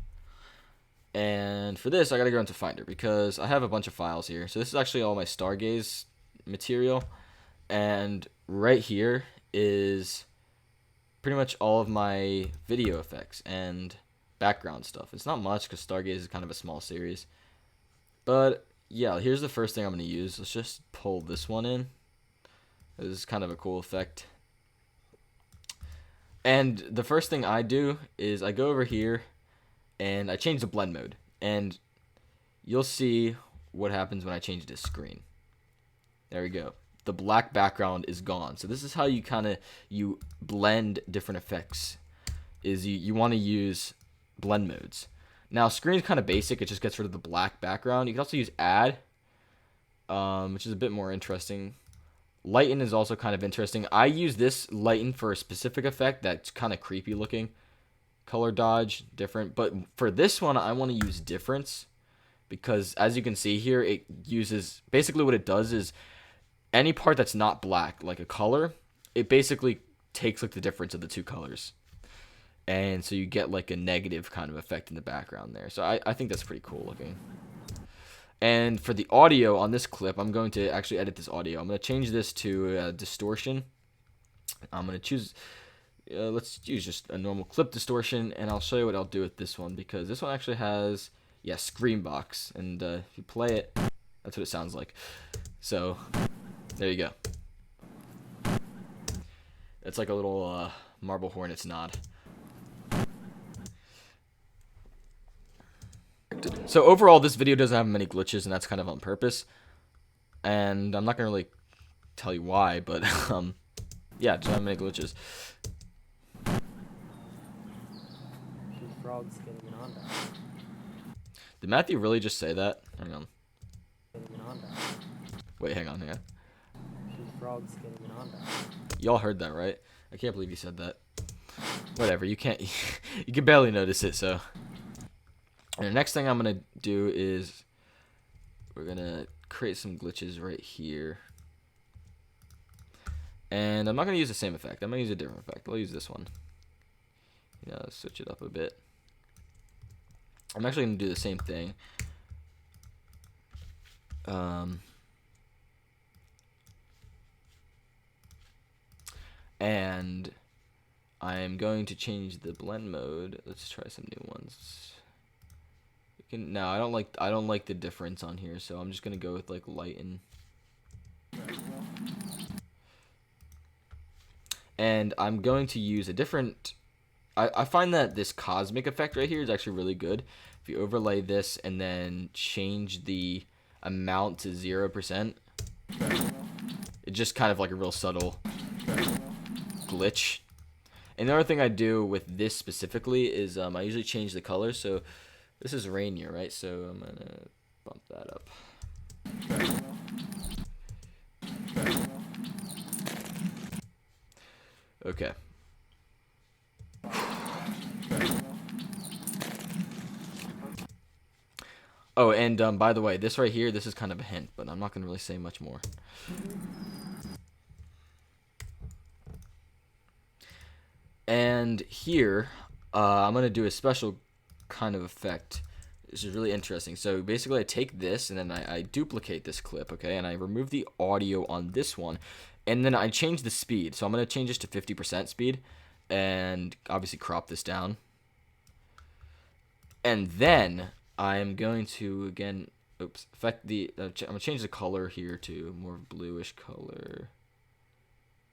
And for this, I gotta go into Finder because I have a bunch of files here. So this is actually all my Stargaze material, and right here is pretty much all of my video effects and background stuff. It's not much because Stargaze is kind of a small series, but yeah, here's the first thing I'm gonna use. Let's just pull this one in. This is kind of a cool effect. And the first thing I do is I go over here and I change the blend mode, and you'll see what happens when I change this screen. There we go. The black background is gone. So this is how you blend different effects. Is you want to use blend modes. Now screen's kind of basic. It just gets rid of the black background. You can also use add, which is a bit more interesting. Lighten is also kind of interesting. I use this lighten for a specific effect that's kind of creepy looking. Color dodge, different. But for this one, I want to use difference. Because as you can see here, it uses... Basically what it does is any part that's not black, like a color, it basically takes like the difference of the two colors. And so you get like a negative kind of effect in the background there. So I think that's pretty cool looking. And for the audio on this clip, I'm going to actually edit this audio. I'm going to change this to distortion. I'm going to choose... let's use just a normal clip distortion, and I'll show you what I'll do with this one, because this one actually has, yeah, Screambox, and if you play it, that's what it sounds like. So, there you go. It's like a little Marble Hornets nod. So overall, this video doesn't have many glitches, and that's kind of on purpose. And I'm not going to really tell you why, but yeah, it doesn't have many glitches. Frogs getting on that. Did Matthew really just say that? Hang on. Getting on that. Wait, hang on. Frogs getting on that. Y'all heard that, right? I can't believe you said that. Whatever, you can't... you can barely notice it, so... And the next thing I'm going to do is... We're going to create some glitches right here. And I'm not going to use the same effect. I'm going to use a different effect. I'll use this one. You know, switch it up a bit. I'm actually going to do the same thing. And I'm going to change the blend mode. Let's try some new ones. No, I don't like the difference on here, so I'm just gonna go with like lighten. And I'm going to use a different... I find that this cosmic effect right here is actually really good. If you overlay this and then change the amount to 0%, it's just kind of like a real subtle glitch. And the other thing I do with this specifically is I usually change the color. So this is Rainier, right? So I'm gonna bump that up. Okay. Oh, and by the way, this right here, this is kind of a hint, but I'm not gonna really say much more. And here, I'm going to do a special kind of effect. This is really interesting. So basically I take this and then I duplicate this clip, okay? And I remove the audio on this one. And then I change the speed. So I'm going to change this to 50% speed. And obviously crop this down. And then I'm going to, again, affect the... I'm going to change the color here to more bluish color.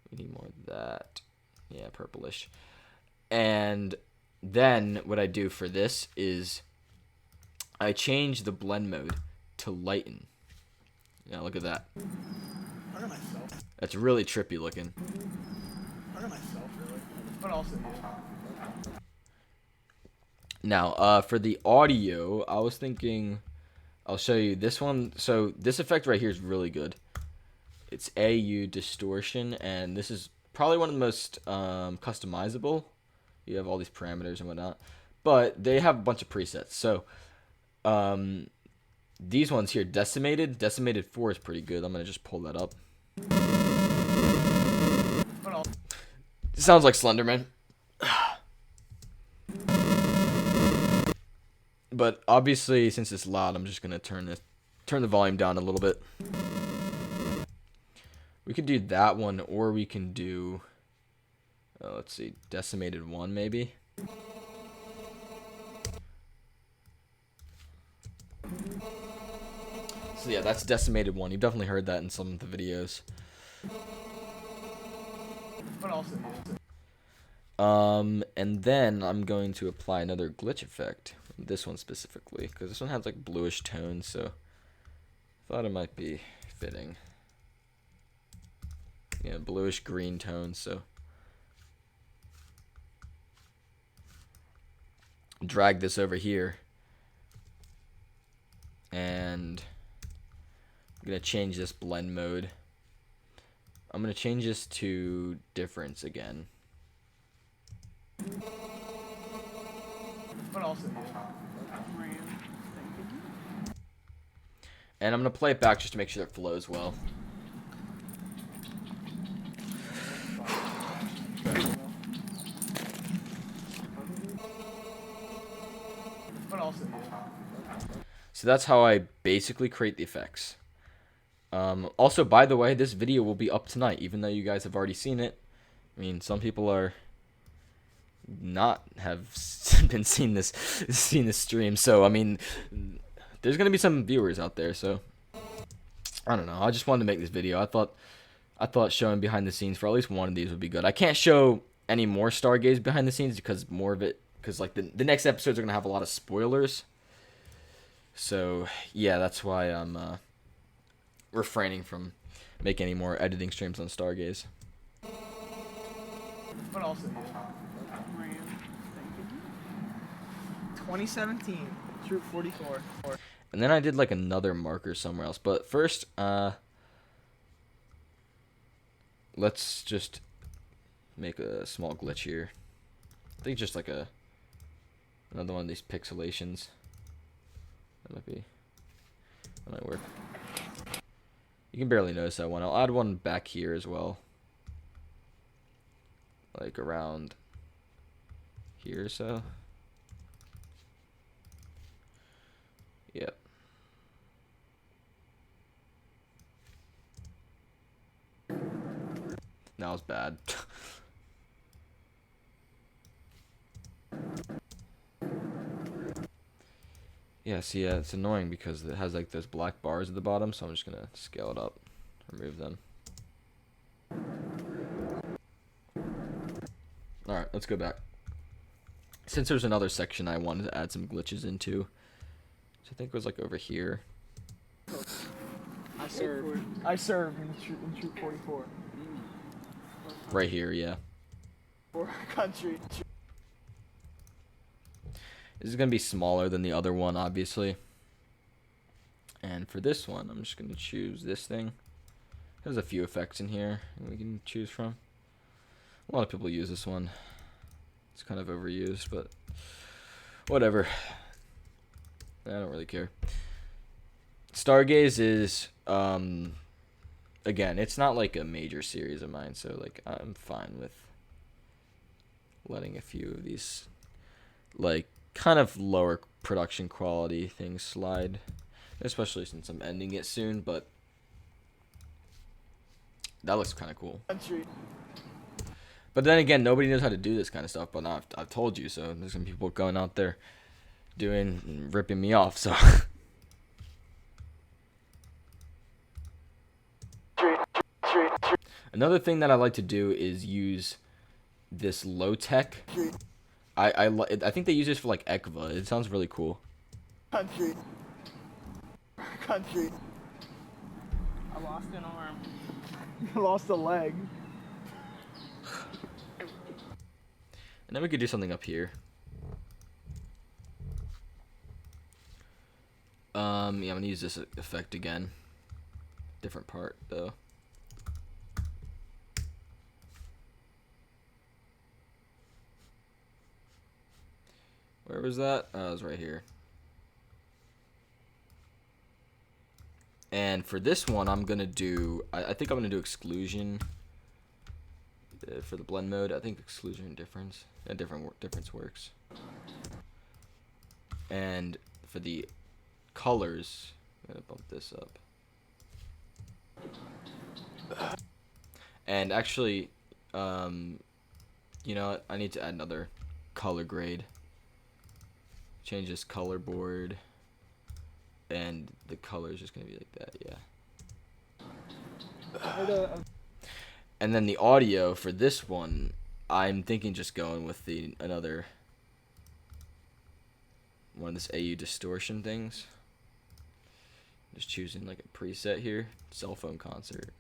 We need more of that. Yeah, purplish. And then what I do for this is I change the blend mode to lighten. Yeah, look at that. Look at myself. That's really trippy looking. Look at myself, really. What else is here? Now, for the audio, I was thinking I'll show you this one. So this effect right here is really good. It's AU distortion, and this is probably one of the most customizable. You have all these parameters and whatnot, but they have a bunch of presets. So these ones here, decimated 4 is pretty good. I'm gonna just pull that up. It sounds like Slenderman. But obviously, since it's loud, I'm just gonna turn the volume down a little bit. We could do that one, or we can do, let's see, decimated 1 maybe. So yeah, that's decimated 1. You've definitely heard that in some of the videos. What else is here? And then I'm going to apply another glitch effect. This one specifically, because this one has like bluish tones, so I thought it might be fitting. Yeah, bluish green tones, so drag this over here, and I'm gonna change this blend mode. I'm going to change this to difference again. What else is here? And I'm going to play it back just to make sure it flows well. What else is here? So that's how I basically create the effects. Also, by the way, this video will be up tonight, even though you guys have already seen it. I mean, some people are not have been seeing this stream, so I mean, there's gonna be some viewers out there. So I don't know. I just wanted to make this video. I thought showing behind the scenes for at least one of these would be good. I can't show any more Stargaze behind the scenes because like the next episodes are gonna have a lot of spoilers. So yeah, that's why I'm refraining from making any more editing streams on Stargaze. What else is here? 2017, Troop 44. And then I did like another marker somewhere else. But first, let's just make a small glitch here. I think just like another one of these pixelations. That might work. You can barely notice that one. I'll add one back here as well. Like around here or so. Yep. That was bad. Yeah, see, it's annoying because it has like those black bars at the bottom, so I'm just gonna scale it up, remove them. Alright, let's go back. Since there's another section I wanted to add some glitches into, which I think was like over here. I served in Troop 44. Right here, yeah. For country. This is going to be smaller than the other one, obviously. And for this one, I'm just going to choose this thing. There's a few effects in here we can choose from. A lot of people use this one. It's kind of overused, but whatever. I don't really care. Stargaze is, again, it's not like a major series of mine, so like I'm fine with letting a few of these, like, kind of lower production quality things slide, especially since I'm ending it soon, but that looks kind of cool. But then again, nobody knows how to do this kind of stuff, but now I've told you, so there's some people going out there ripping me off, so. Another thing that I like to do is use this low tech. I think they use this for like ECVA. It sounds really cool. Country. I lost an arm. You lost a leg. And then we could do something up here. Yeah, I'm gonna use this effect again. Different part though. Where was that? Oh, it was right here. And for this one, I'm gonna do. I think I'm gonna do exclusion for the blend mode. I think exclusion and difference. Difference works. And for the colors, I'm gonna bump this up. And actually, you know what? I need to add another color grade. Change this color board, and the color is just gonna be like that, yeah. And then the audio for this one, I'm thinking just going with another one of this AU distortion things. Just choosing like a preset here, cell phone concert.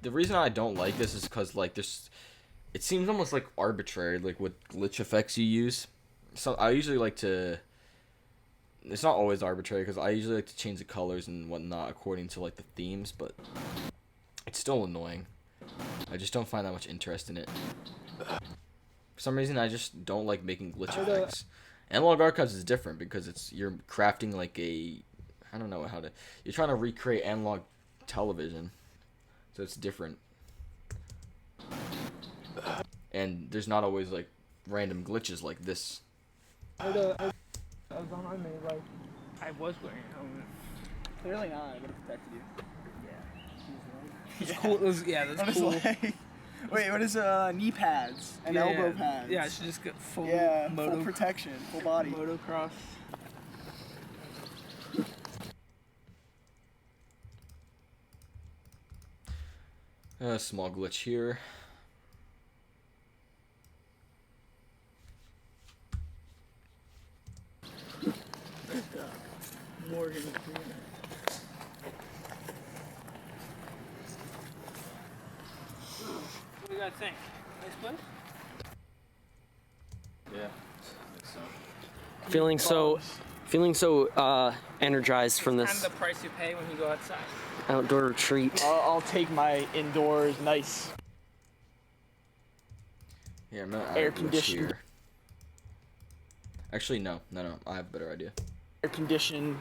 The reason I don't like this is because like it seems almost like arbitrary, like what glitch effects you use. So I usually like to it's not always arbitrary because I usually like to change the colors and whatnot according to like the themes, but it's still annoying. I just don't find that much interest in it. For some reason, I just don't like making glitch effects. Analog Archives is different because you're crafting like I don't know how to. You're trying to recreate analog television, so it's different. And there's not always like random glitches like this. I was on my main, like, I was wearing a helmet. Clearly not. I would have protected you. It's cool. It was, yeah, that's cool. Wait, what is knee pads and elbow pads? Yeah, I should just get full full protection, full body. Motocross. A small glitch here. Morgan. What do you guys think? Nice place? Yeah. Feeling so energized from Kind this of the price you pay when you go outside. outdoor retreat. I'll take my indoors nice. Yeah, I'm not Air conditioned. here. Actually, no. I have a better idea. Air conditioned,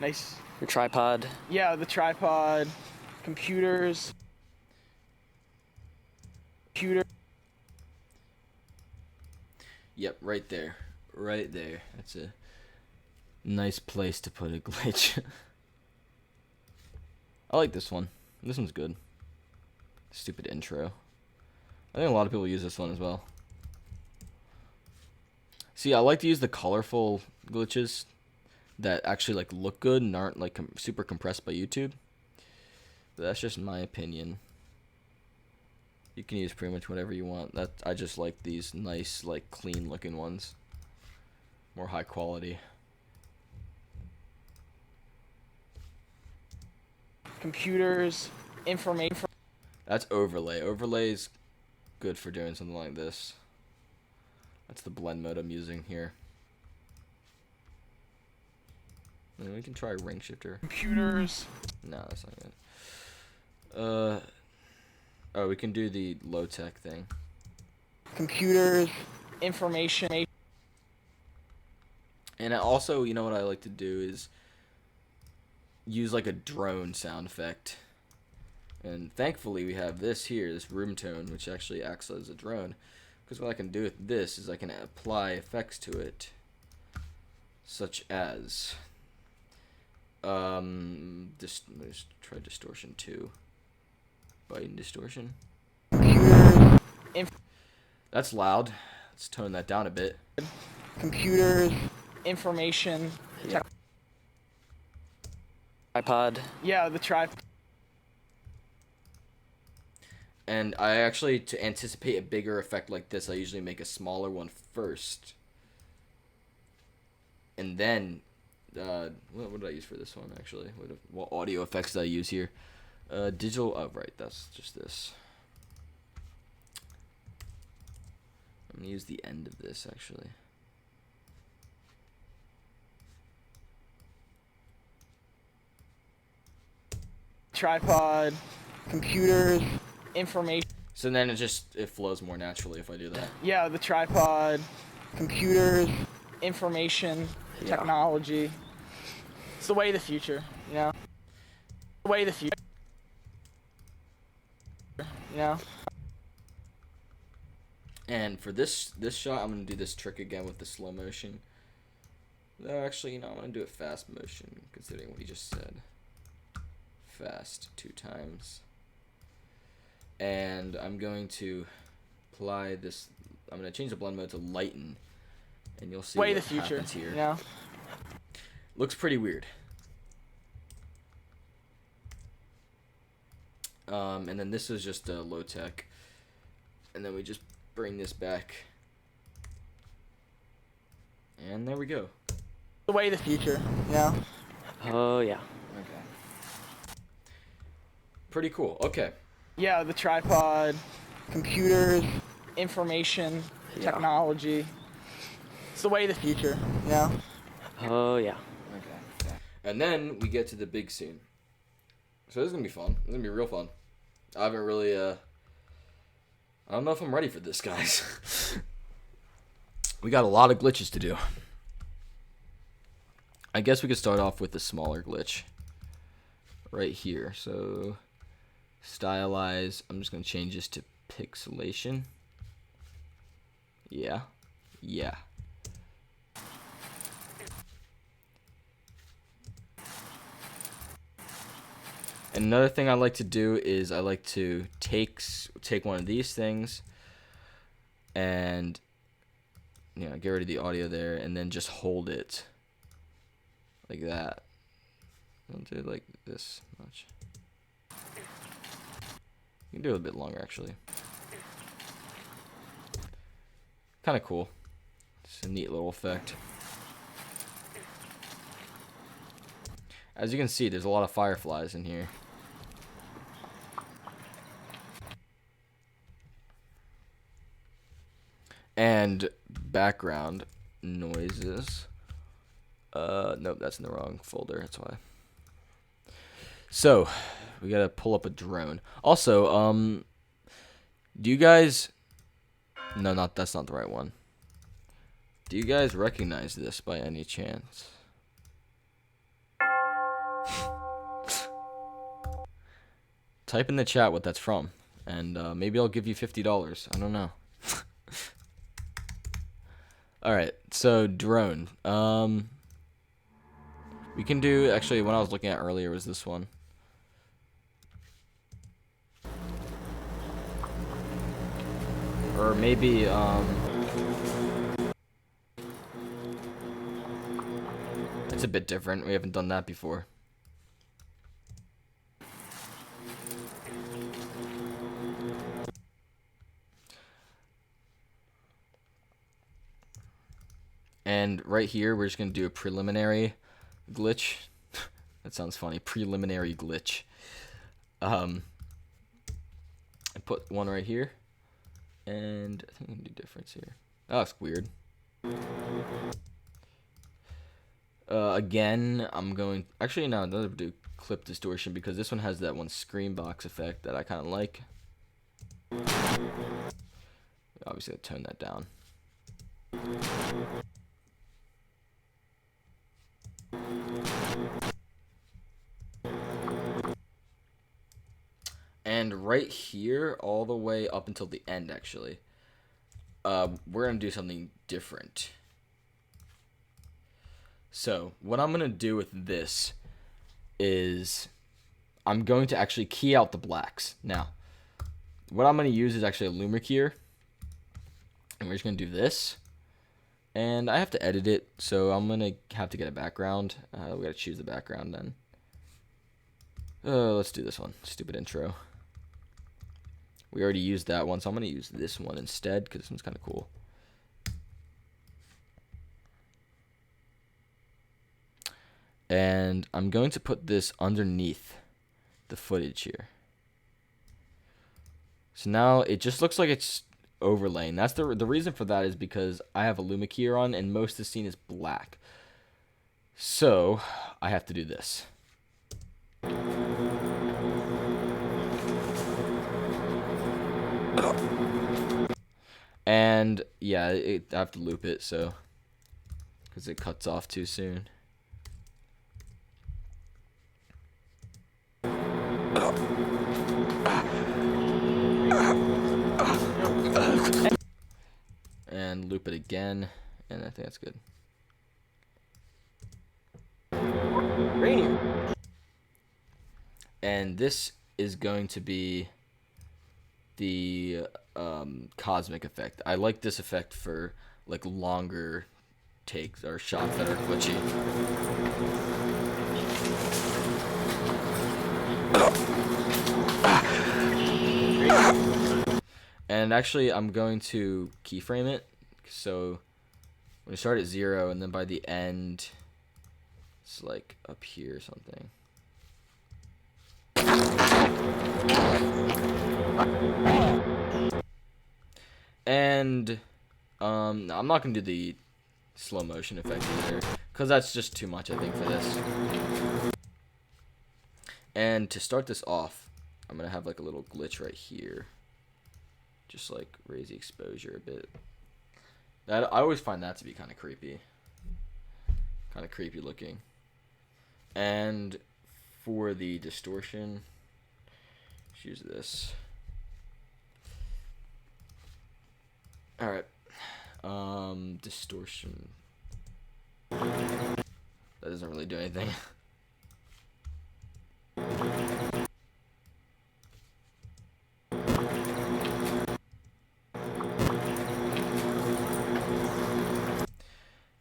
nice. Your tripod. Yeah, the tripod, computers. Yep, right there. Right there. That's a nice place to put a glitch. I like this one. This one's good. Stupid intro. I think a lot of people use this one as well. See, I like to use the colorful glitches that actually like look good and aren't like super compressed by YouTube. But that's just my opinion. You can use pretty much whatever you want. I just like these nice, like clean looking ones. More high quality. Computers, information. That's overlay. Overlay's good for doing something like this. That's the blend mode I'm using here. And we can try ring shifter. Computers. No, that's not good. Oh, we can do the low tech thing. Computers, information. And also, you know what I like to do is use like a drone sound effect. And thankfully we have this here, this room tone, which actually acts as a drone. Because what I can do with this is I can apply effects to it. Such as let's try distortion 2. Bite distortion. That's loud. Let's tone that down a bit. Computers, information. Yeah. Tripod. Yeah, the tripod. And I actually, to anticipate a bigger effect like this, I usually make a smaller one first. And then, what did I use for this one, actually? What audio effects did I use here? Digital, oh, right, that's just this. I'm going to use the end of this, actually. Tripod, computers, information. So then it flows more naturally if I do that. Yeah, the tripod, computers, information, technology. It's the way of the future, you know? The way of the future. You know? And for this shot, I'm going to do this trick again with the slow motion. No, actually, you know, I'm going to do it fast motion, considering what he just said. Fast 2 times. And I'm going to apply this. I'm going to change the blend mode to lighten, and you'll see way what the future happens here. Yeah. Looks pretty weird. And then this is just low tech, and then we just bring this back, and there we go. The way of the future. Yeah. Oh yeah. Okay. Pretty cool. Okay. Yeah, the tripod, computers, information, technology. It's the way of the future, you know? Oh yeah. Okay. And then we get to the big scene. So this is gonna be fun. It's gonna be real fun. I haven't really I don't know if I'm ready for this, guys. We got a lot of glitches to do. I guess we could start off with a smaller glitch. Right here. So stylize. I'm just gonna change this to pixelation. Yeah. Yeah. Another thing I like to do is I like to take one of these things and get rid of the audio there, and then just hold it like that. Don't do it like this much. You can do it a bit longer actually. Kind of cool. It's a neat little effect. As you can see, there's a lot of fireflies in here. And background noises. Nope, that's in the wrong folder. That's why. So, we gotta pull up a drone. Also, do you guys? No, that's not the right one. Do you guys recognize this by any chance? Type in the chat what that's from, and maybe I'll give you $50. I don't know. Alright, so drone. We can do, actually, what I was looking at earlier was this one. Or maybe, it's a bit different. We haven't done that before. And right here, we're just going to do a preliminary glitch. That sounds funny. Preliminary glitch. I put one right here. And I think I can do difference here. Oh, that's weird. Again, I'm going... Actually, no, I'll do clip distortion because this one has that one screen box effect that I kind of like. Obviously, I'll tone that down. And right here, all the way up until the end, actually, we're going to do something different. So, what I'm going to do with this is I'm going to actually key out the blacks. Now, what I'm going to use is actually a luma keyer. And we're just going to do this. And I have to edit it, so I'm going to have to get a background. We got to choose the background then. Let's do this one. Stupid intro. We already used that one, so I'm going to use this one instead because this one's kind of cool. And I'm going to put this underneath the footage here. So now it just looks like it's overlaying. That's the reason for that is because I have a luma keyer on and most of the scene is black. So I have to do this. And yeah, I have to loop it so because it cuts off too soon. And loop it again, and I think that's good. Rainier. And this is going to be the cosmic effect. I like this effect for like longer takes or shots that are glitchy. And actually, I'm going to keyframe it. So we start at 0, and then by the end, it's like up here or something. And I'm not gonna do slow motion effect either, because that's just too much, I think, for this. And to start this off, I'm gonna have like a little glitch right here, just like raise the exposure a bit. That I always find that to be kind of creepy looking. And for the distortion, let's use this. All right, distortion. That doesn't really do anything.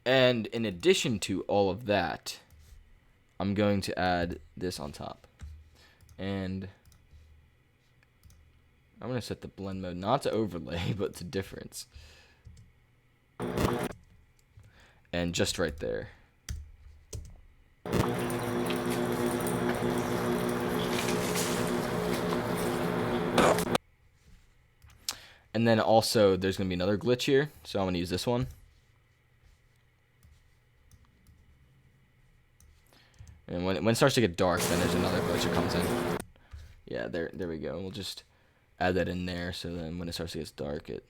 And in addition to all of that, I'm going to add this on top. And I'm going to set the blend mode not to overlay, but to difference. And just right there. And then also there's going to be another glitch here, so I'm going to use this one. And when it starts to get dark, then there's another glitch that comes in. Yeah, there we go. We'll just add that in there, so then when it starts to get dark, it.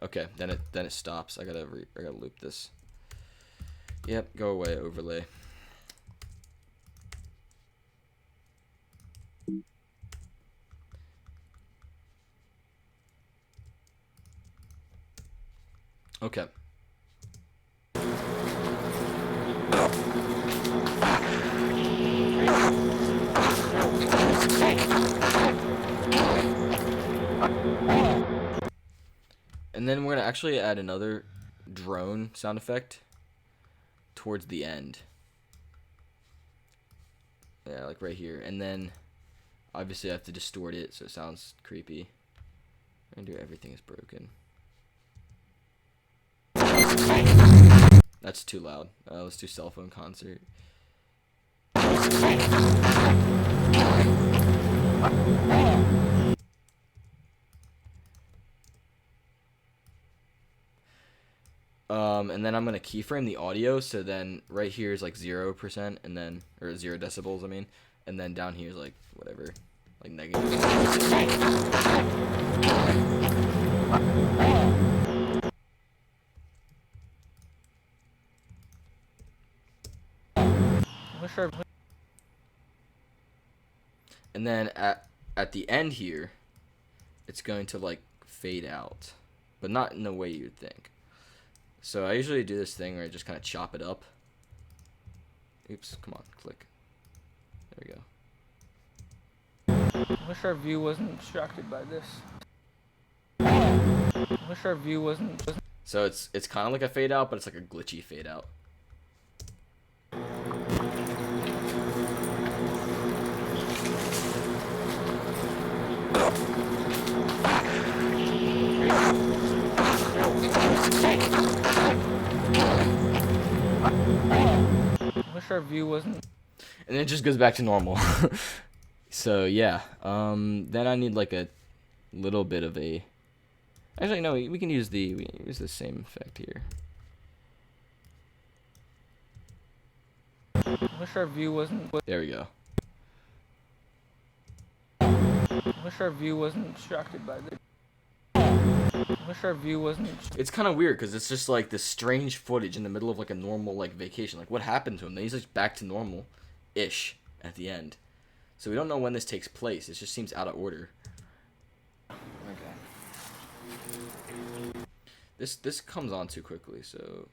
Okay, then it stops. I gotta loop this. Yep, go away, overlay. Okay. And then we're gonna actually add another drone sound effect towards the end. Yeah, like right here. And then obviously I have to distort it so it sounds creepy. I'm gonna do everything is broken. That's too loud. Let's do cell phone concert. And then I'm gonna keyframe the audio, so then right here is like 0%, and then or 0 decibels, I mean, and then down here is like whatever, like negative. And then at the end here, it's going to like fade out, but not in the way you'd think. So I usually do this thing where I just kind of chop it up. Oops, come on, click. There we go. I wish our view wasn't obstructed by this. I wish our view wasn't. So it's kind of like a fade out, but it's like a glitchy fade out. I wish our view wasn't. And then it just goes back to normal. So yeah, then I need like a little bit of a. Actually, no, we can use the same effect here. I wish our view wasn't. There we go. I wish our view wasn't obstructed by this. I wish our view wasn't. It's kind of weird because it's just like this strange footage in the middle of like a normal like vacation. Like what happened to him? Then he's like back to normal-ish at the end. So we don't know when this takes place. It just seems out of order. Okay. This comes on too quickly, so.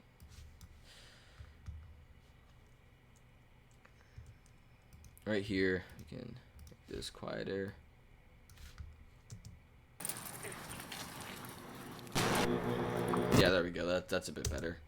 Right here, we can make this quieter. Yeah, there we go. That's a bit better.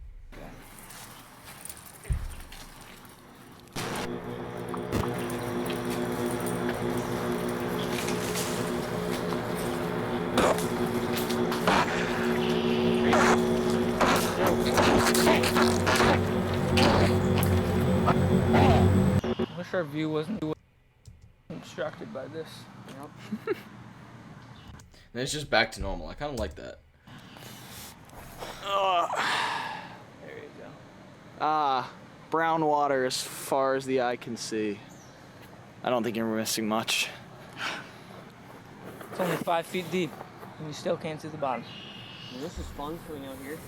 I wish our view wasn't obstructed by this. And it's just back to normal. I kind of like that. There you go. Ah, brown water as far as the eye can see. I don't think you're missing much. It's only 5 feet deep, and you still can't see the bottom. Well, this is fun swimming out here.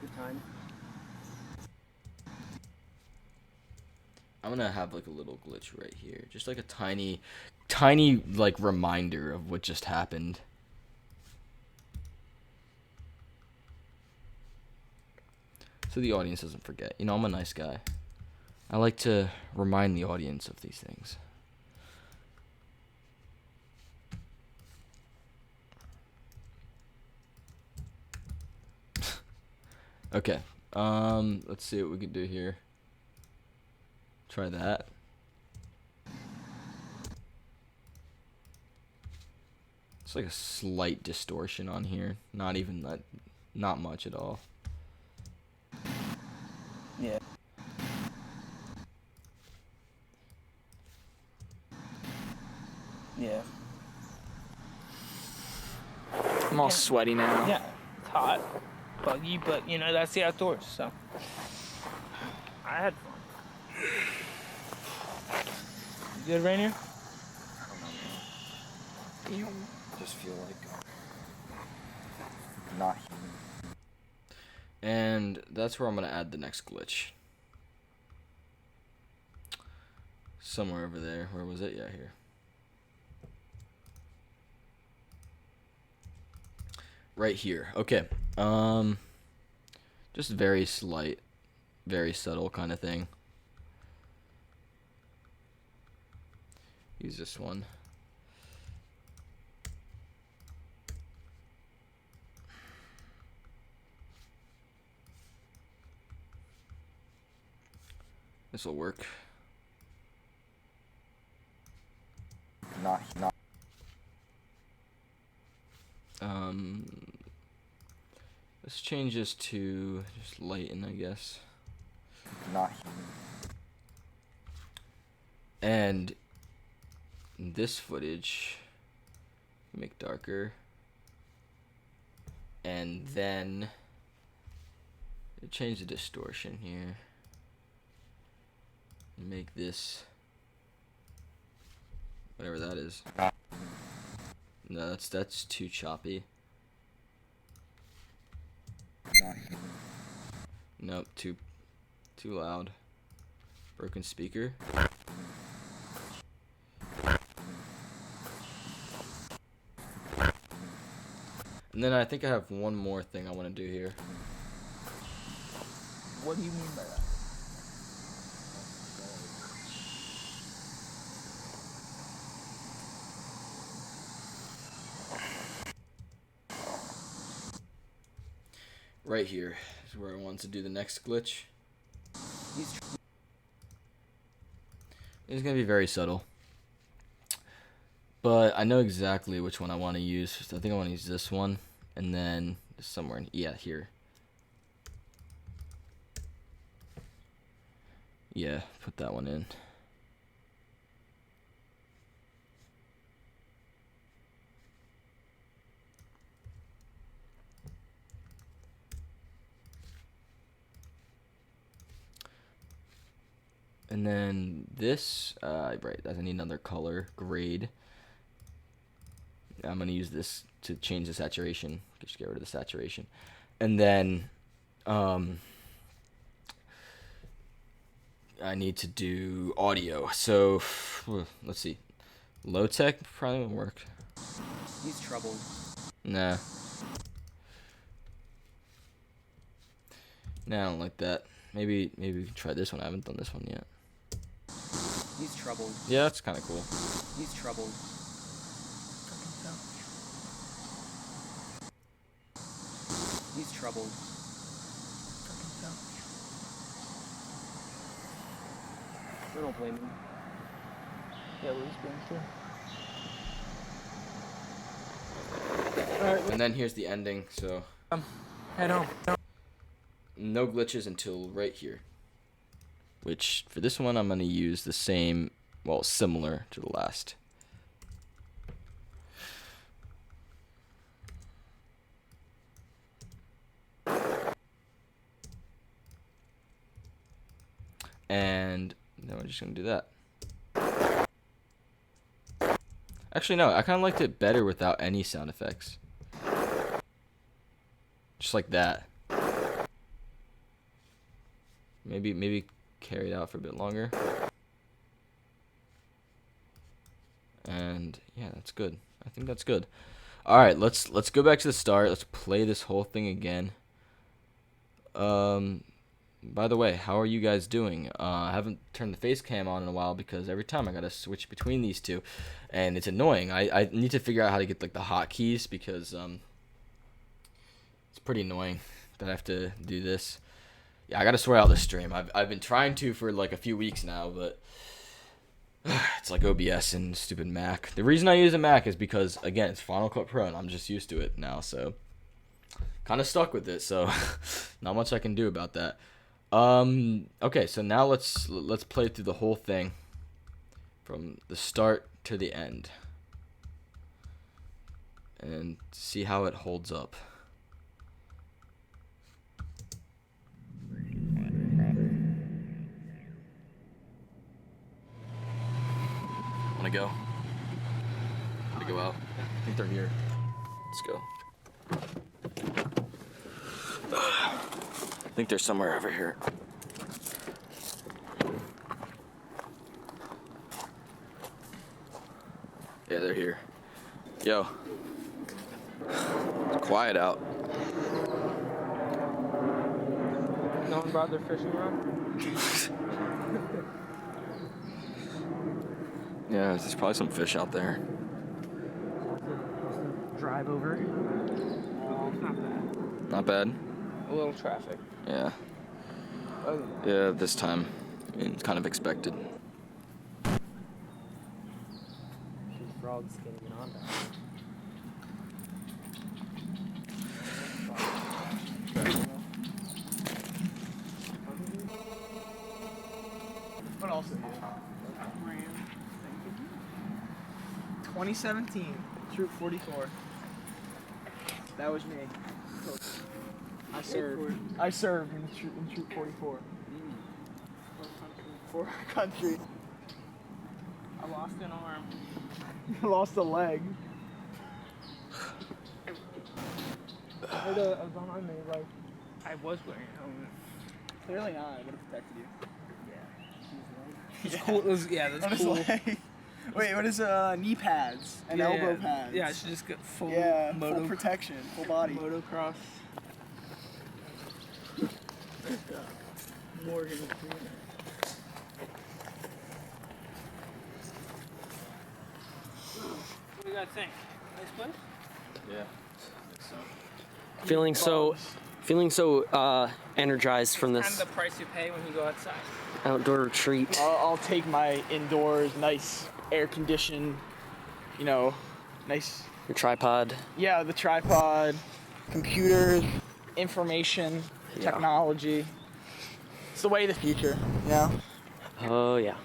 Good time. I'm gonna have like a little glitch right here, just like a tiny, tiny like reminder of what just happened. So the audience doesn't forget. You know, I'm a nice guy. I like to remind the audience of these things. Okay. Let's see what we can do here. Try that. It's like a slight distortion on here. Not even that, not much at all. Yeah. Yeah. I'm all sweaty now. Yeah, it's hot, buggy, but you know, that's the outdoors, so. I had fun. You good, Rainier? Just feel like not human. And that's where I'm going to add the next glitch. Somewhere over there. Where was it? Yeah, here. Right here. Okay. Just very slight, very subtle kind of thing. Use this one. This will work. Not. Let's change this to just lighten, I guess. Not human. And this footage, make darker. And then change the distortion here. Make this whatever that is. No, that's too choppy. Not human. Nope, too loud. Broken speaker. And then I think I have one more thing I want to do here. What do you mean by that? Right here is where I want to do the next glitch. It's going to be very subtle. But I know exactly which one I want to use. I think I want to use this one. And then somewhere in, yeah, here. Yeah, put that one in. And then this, right, I need another color, grade. I'm going to use this to change the saturation. Just get rid of the saturation. And then I need to do audio. So let's see. Low tech probably won't work. He's troubled. Nah. Nah, I don't like that. Maybe we can try this one. I haven't done this one yet. He's troubled. Yeah, that's kind of cool. He's troubled. He's troubled. I don't blame him. Yeah, what he's going through. Alright. And then here's the ending, so Head home. no glitches until right here. Which, for this one, I'm going to use the same, well, similar to the last. And then we're just going to do that. Actually, no, I kind of liked it better without any sound effects. Just like that. Maybe carry it out for a bit longer. And yeah, that's good. I think that's good. All right, let's go back to the start. Let's play this whole thing again. By the way, how are you guys doing? I haven't turned the face cam on in a while because every time I gotta switch between these two, and it's annoying. I need to figure out how to get like the hotkeys because it's pretty annoying that I have to do this. Yeah, I gotta sort out the stream. I've been trying to for like a few weeks now, but it's like OBS and stupid Mac. The reason I use a Mac is because again it's Final Cut Pro and I'm just used to it now, so kind of stuck with it. So not much I can do about that. Okay, so now let's play through the whole thing from the start to the end and see how it holds up. Wanna go? Wanna go out? I think they're here. Let's go. I think they're somewhere over here. Yeah, they're here. Yo. It's quiet out. No one brought their fishing rod? Yeah, there's probably some fish out there. Drive over. Oh, not bad. Not bad? A little traffic. Yeah. Oh, Yeah, this time. It's kind of expected. Frog's getting it on that. What else is it? 2017, Troop 44. That was me. I served in Troop 44. For our country. I lost an arm. You lost a leg. I heard a behind me, like, I was wearing a helmet. Clearly not. I would have protected you. It's cool. It was, yeah, that's On his cool. leg. Wait, what is knee pads and elbow pads? Yeah, I should just get full full protection, full body. motocross. Morgan Freeman. What do you guys think? Nice place? Yeah. Feeling so energized from Kind this of the price you pay when you go outside. outdoor retreat. I'll take my indoors, nice air conditioned, nice. Your tripod. Yeah, the tripod, computers, information, Yeah. technology. It's the way of the future, you know? Oh yeah.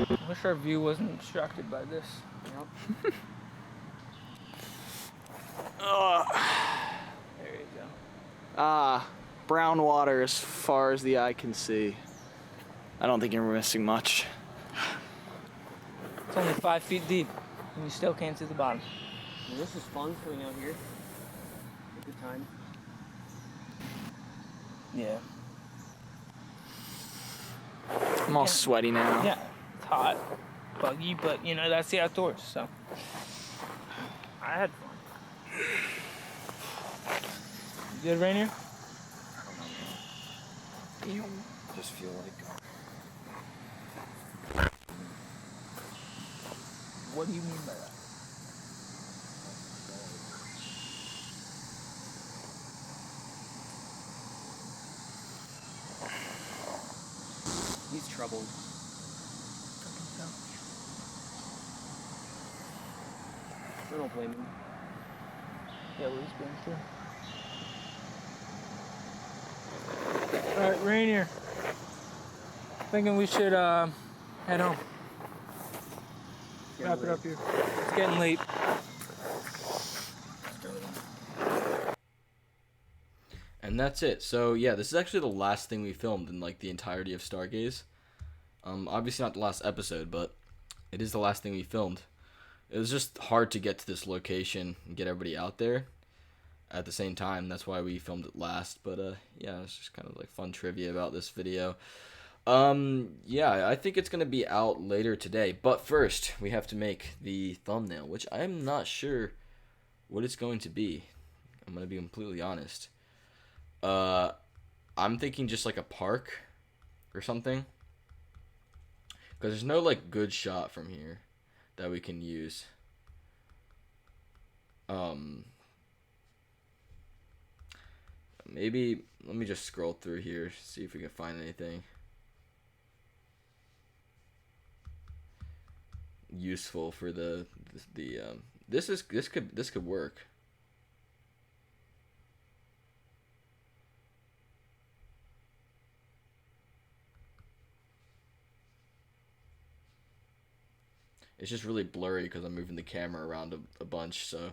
I wish our view wasn't obstructed by this. Yep. There you go. Brown water as far as the eye can see. I don't think you're missing much. It's only 5 feet deep, and you still can't see the bottom. Well, this is fun coming out here. A good time. Yeah. I'm all sweaty now. Yeah, it's hot, buggy, but that's the outdoors, so. I had fun. You good, Rainier? I just feel like What do you mean by that? He's troubled. I don't blame him. Yeah, what he's been through. Alright, Rainier. Thinking we should head home. Wrap it up here. It's getting late. And that's it. So yeah, this is actually the last thing we filmed in like the entirety of Stargaze. Obviously not the last episode, but it is the last thing we filmed. It was just hard to get to this location and get everybody out there at the same time. That's why we filmed it last. But yeah, it's just kind of like fun trivia about this video. Yeah, I think it's gonna be out later today. But first, we have to make the thumbnail, which I'm not sure what it's going to be. I'm gonna be completely honest. I'm thinking just like a park or something, because there's no like good shot from here that we can use. Maybe let me just scroll through here, see if we can find anything useful for this could work. It's just really blurry because I'm moving the camera around a bunch, so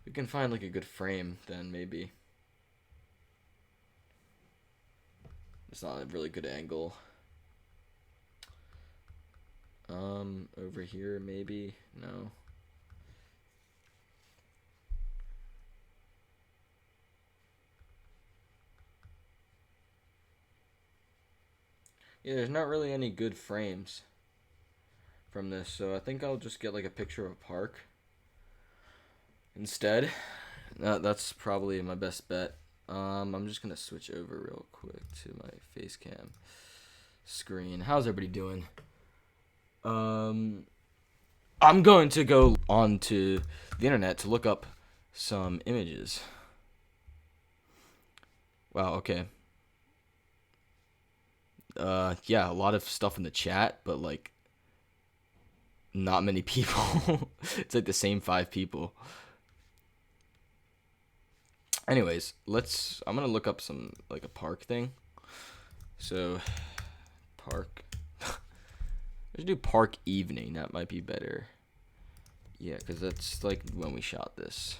we can find like a good frame, then maybe. It's not a really good angle. Over here maybe? No. Yeah, there's not really any good frames from this, so I think I'll just get like a picture of a park instead. That's probably my best bet. I'm just gonna switch over real quick to my face cam screen. How's everybody doing? I'm going to go onto the internet to look up some images. Wow, okay. Yeah, a lot of stuff in the chat, but like not many people. It's like the same 5 people. Anyways, I'm gonna look up some like a park thing. So park. Let's do park evening. That might be better. Yeah, because that's like when we shot this.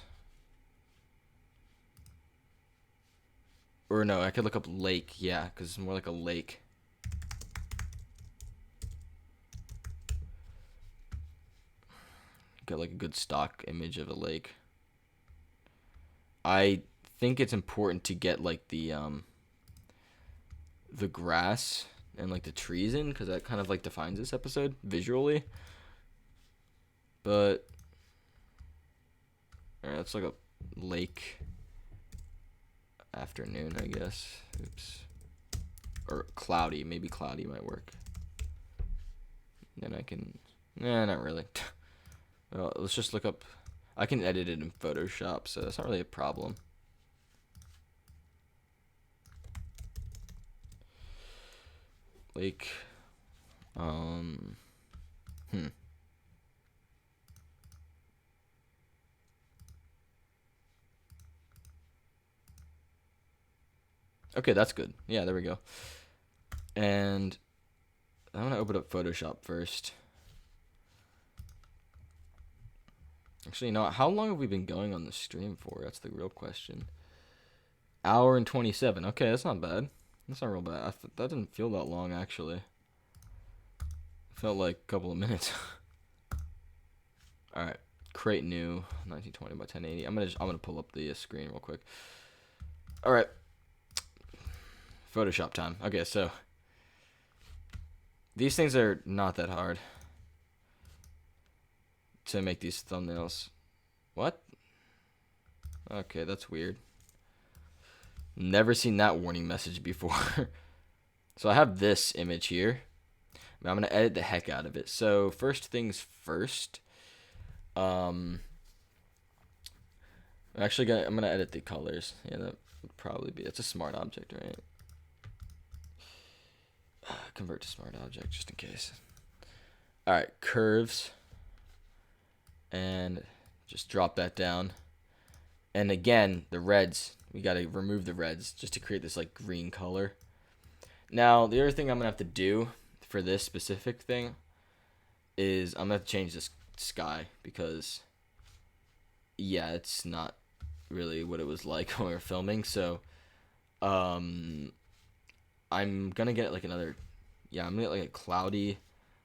Or no, I could look up lake. Yeah, because it's more like a lake. Got like a good stock image of a lake. I think it's important to get like the grass and like the trees in, because that kind of like defines this episode visually. But alright, that's like a lake afternoon, I guess. Oops. Or cloudy, maybe cloudy might work. Then I can, nah, not really. Well, let's just look up. I can edit it in Photoshop, so that's not really a problem. Like, Okay, that's good. Yeah, there we go. And I'm gonna open up Photoshop first. Actually, you know, how long have we been going on the stream for? That's the real question. Hour and 27. Okay, that's not bad. That's not real bad. That didn't feel that long, actually. It felt like a couple of minutes. All right, create new 1920 by 1080. I'm gonna pull up the screen real quick. All right, Photoshop time. Okay, so these things are not that hard to make these thumbnails. What? Okay, that's weird. Never seen that warning message before. So I have this image here. I'm gonna edit the heck out of it. So first things first. I'm gonna edit the colors. Yeah, that would probably be. It's a smart object, right? Convert to smart object just in case. All right, curves. And just drop that down. And again, the reds, we got to remove the reds just to create this like green color. Now, the other thing I'm going to have to do for this specific thing is I'm going to have to change this sky because, yeah, it's not really what it was like when we were filming. So, I'm going to get like another, yeah, I'm going to get like a cloudy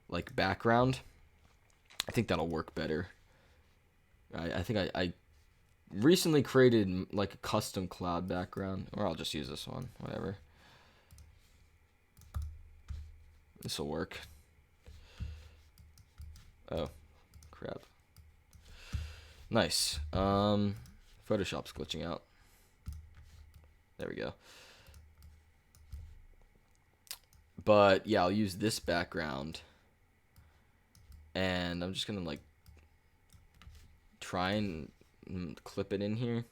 like background. I think that'll work better. I think I recently created like a custom cloud background, or I'll just use this one, whatever. This will work. Oh, crap. Nice. Photoshop's glitching out. There we go. But yeah, I'll use this background, and I'm just gonna like try and clip it in here.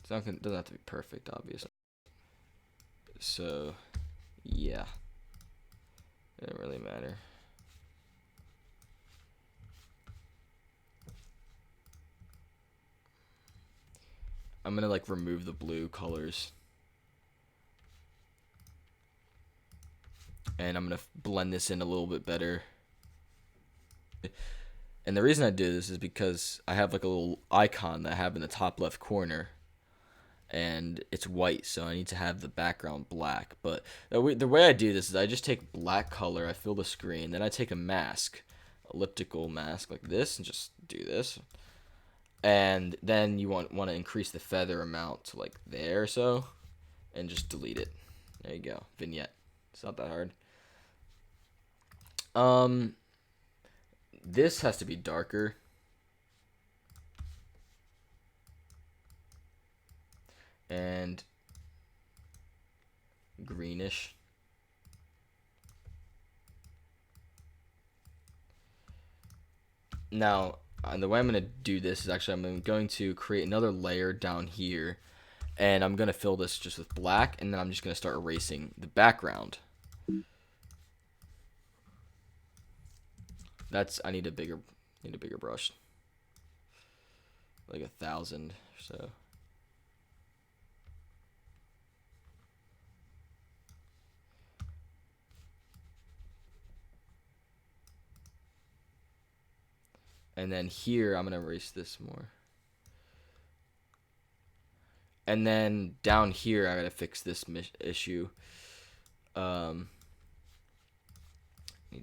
It's not gonna, doesn't have to be perfect, obviously. So yeah, it doesn't really matter. I'm gonna like remove the blue colors, and I'm gonna blend this in a little bit better. And the reason I do this is because I have like a little icon that I have in the top left corner, and it's white, so I need to have the background black. But the way I do this is I just take black color, I fill the screen, then I take a mask, elliptical mask like this, and just do this. And then you want to increase the feather amount to like there or so, and just delete it. There you go, vignette. It's not that hard. This has to be darker. And greenish. Now, the way I'm going to do this is actually I'm going to create another layer down here, and I'm going to fill this just with black, and then I'm just going to start erasing the background. I need a bigger brush, like 1,000 or so. And then here, I'm going to erase this more. And then down here, I got to fix this issue. Need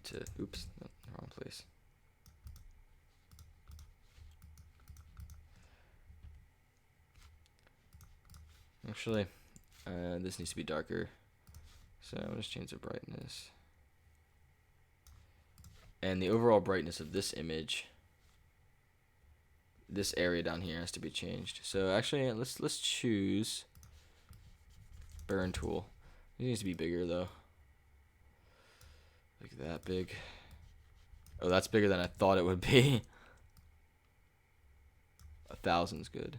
to, oops, no, wrong place. Actually, this needs to be darker. So I'll just change the brightness. And the overall brightness of this image, this area down here has to be changed. So actually, let's choose burn tool. It needs to be bigger though. Like that big. Oh, that's bigger than I thought it would be. 1,000's good.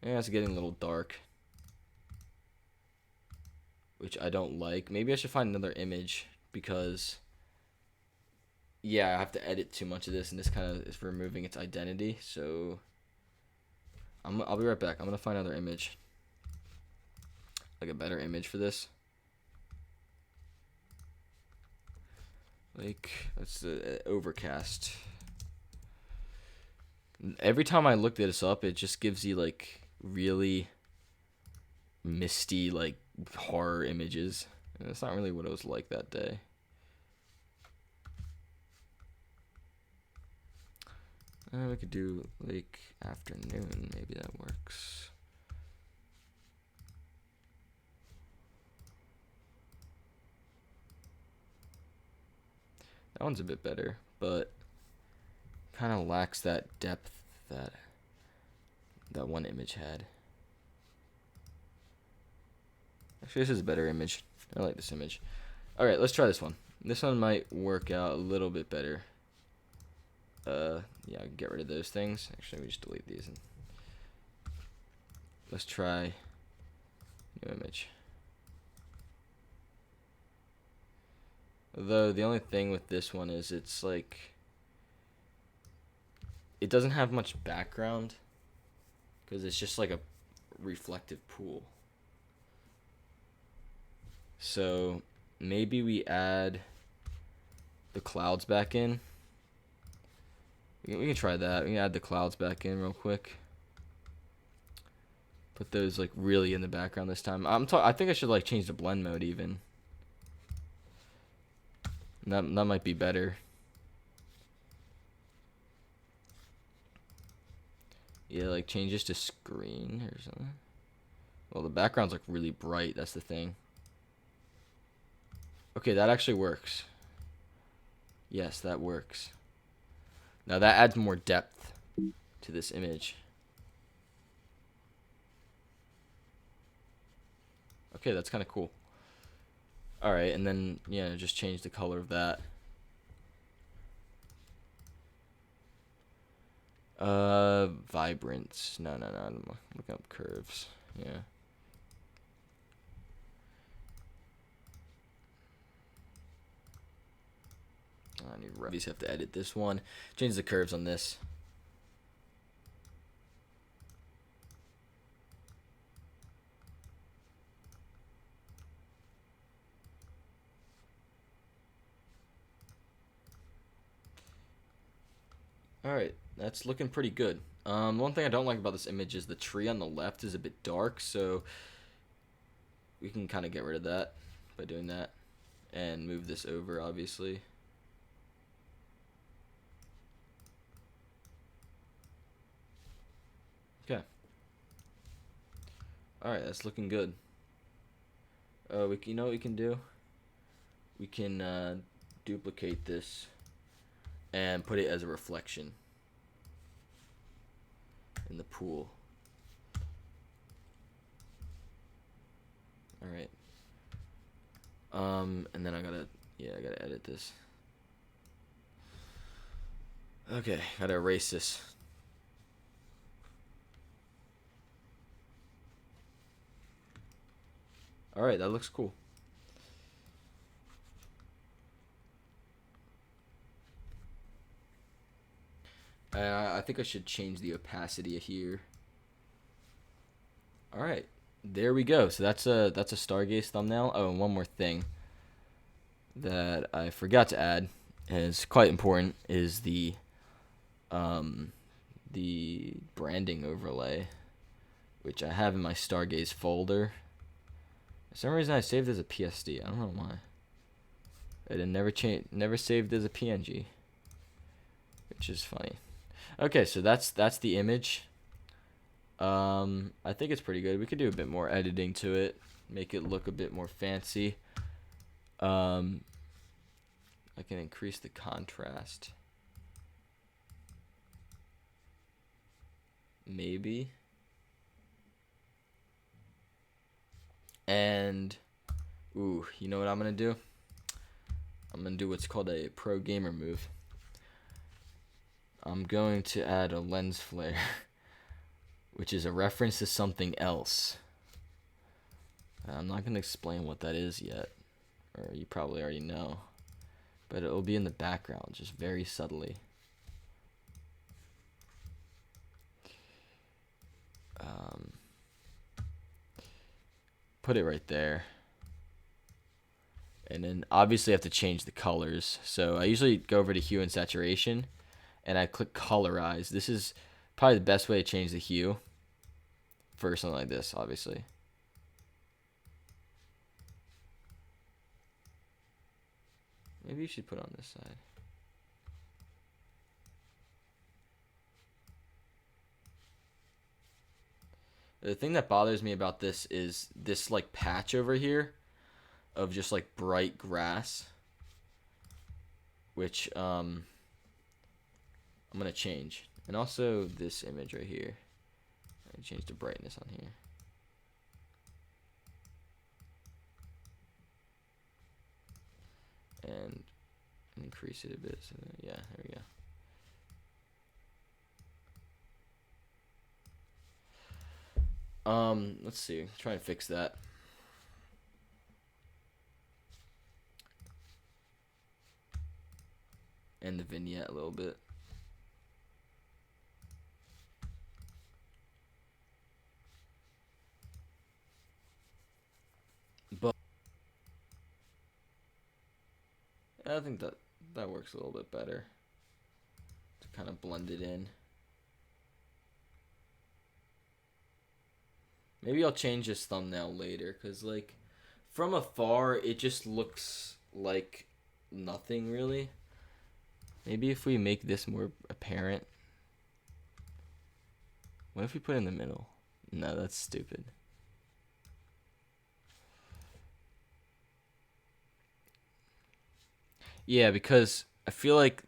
Yeah, it's getting a little dark, which I don't like. Maybe I should find another image because, yeah, I have to edit too much of this, and this kind of is removing its identity. So I'll be right back. I'm gonna find another image, like a better image for this. Like, that's the overcast. Every time I look this up, it just gives you like really misty, like horror images. And it's not really what it was like that day. We could do like afternoon, maybe that works. That one's a bit better, but kind of lacks that depth that one image had. Actually, this is a better image. I like this image. Alright, let's try this one. This one might work out a little bit better. Yeah, I can get rid of those things. Actually, we just delete these. And let's try new image. Though the only thing with this one is it's like, it doesn't have much background. because it's just like a reflective pool. So maybe we add the clouds back in. We can try that. We can add the clouds back in real quick. Put those like really in the background this time. I think I should like change the blend mode even. That might be better. Yeah, like change this to screen or something. Well, the background's like really bright. That's the thing. Okay, that actually works. Yes, that works. Now that adds more depth to this image. Okay, that's kind of cool. All right, and then yeah, just change the color of that. Vibrance. No. I'm looking up curves. Yeah. I need obviously have to edit this one. Change the curves on this. Alright, that's looking pretty good. One thing I don't like about this image is the tree on the left is a bit dark, so we can kind of get rid of that by doing that and move this over, obviously. Okay. Alright, that's looking good. You know what we can do? We can duplicate this and put it as a reflection in the pool. All right. And then I gotta edit this. Okay, gotta erase this. All right, that looks cool. I think I should change the opacity here. All right, there we go. So that's a Stargaze thumbnail. Oh, and one more thing that I forgot to add, and it's quite important, is the branding overlay, which I have in my Stargaze folder. For some reason, I saved as a PSD. I don't know why. It never saved as a PNG, which is funny. Okay, so that's the image. I think it's pretty good. We could do a bit more editing to it, make it look a bit more fancy. I can increase the contrast. Maybe. And, ooh, you know what I'm going to do? I'm going to do what's called a pro gamer move. I'm going to add a lens flare, which is a reference to something else. I'm not going to explain what that is yet, or you probably already know, but it will be in the background, just very subtly. Put it right there. And then obviously I have to change the colors. So I usually go over to hue and saturation, and I click colorize. This is probably the best way to change the hue for something like this, obviously. Maybe you should put it on this side. The thing that bothers me about this is this like patch over here of just like bright grass, which I'm gonna change. And also this image right here. I change the brightness on here. And increase it a bit. So yeah, there we go. Let's see. Try and fix that. And the vignette a little bit. I think that works a little bit better to kind of blend it in. Maybe I'll change this thumbnail later, because, like, from afar, it just looks like nothing, really. Maybe if we make this more apparent. What if we put it in the middle? No, that's stupid. Yeah, because I feel like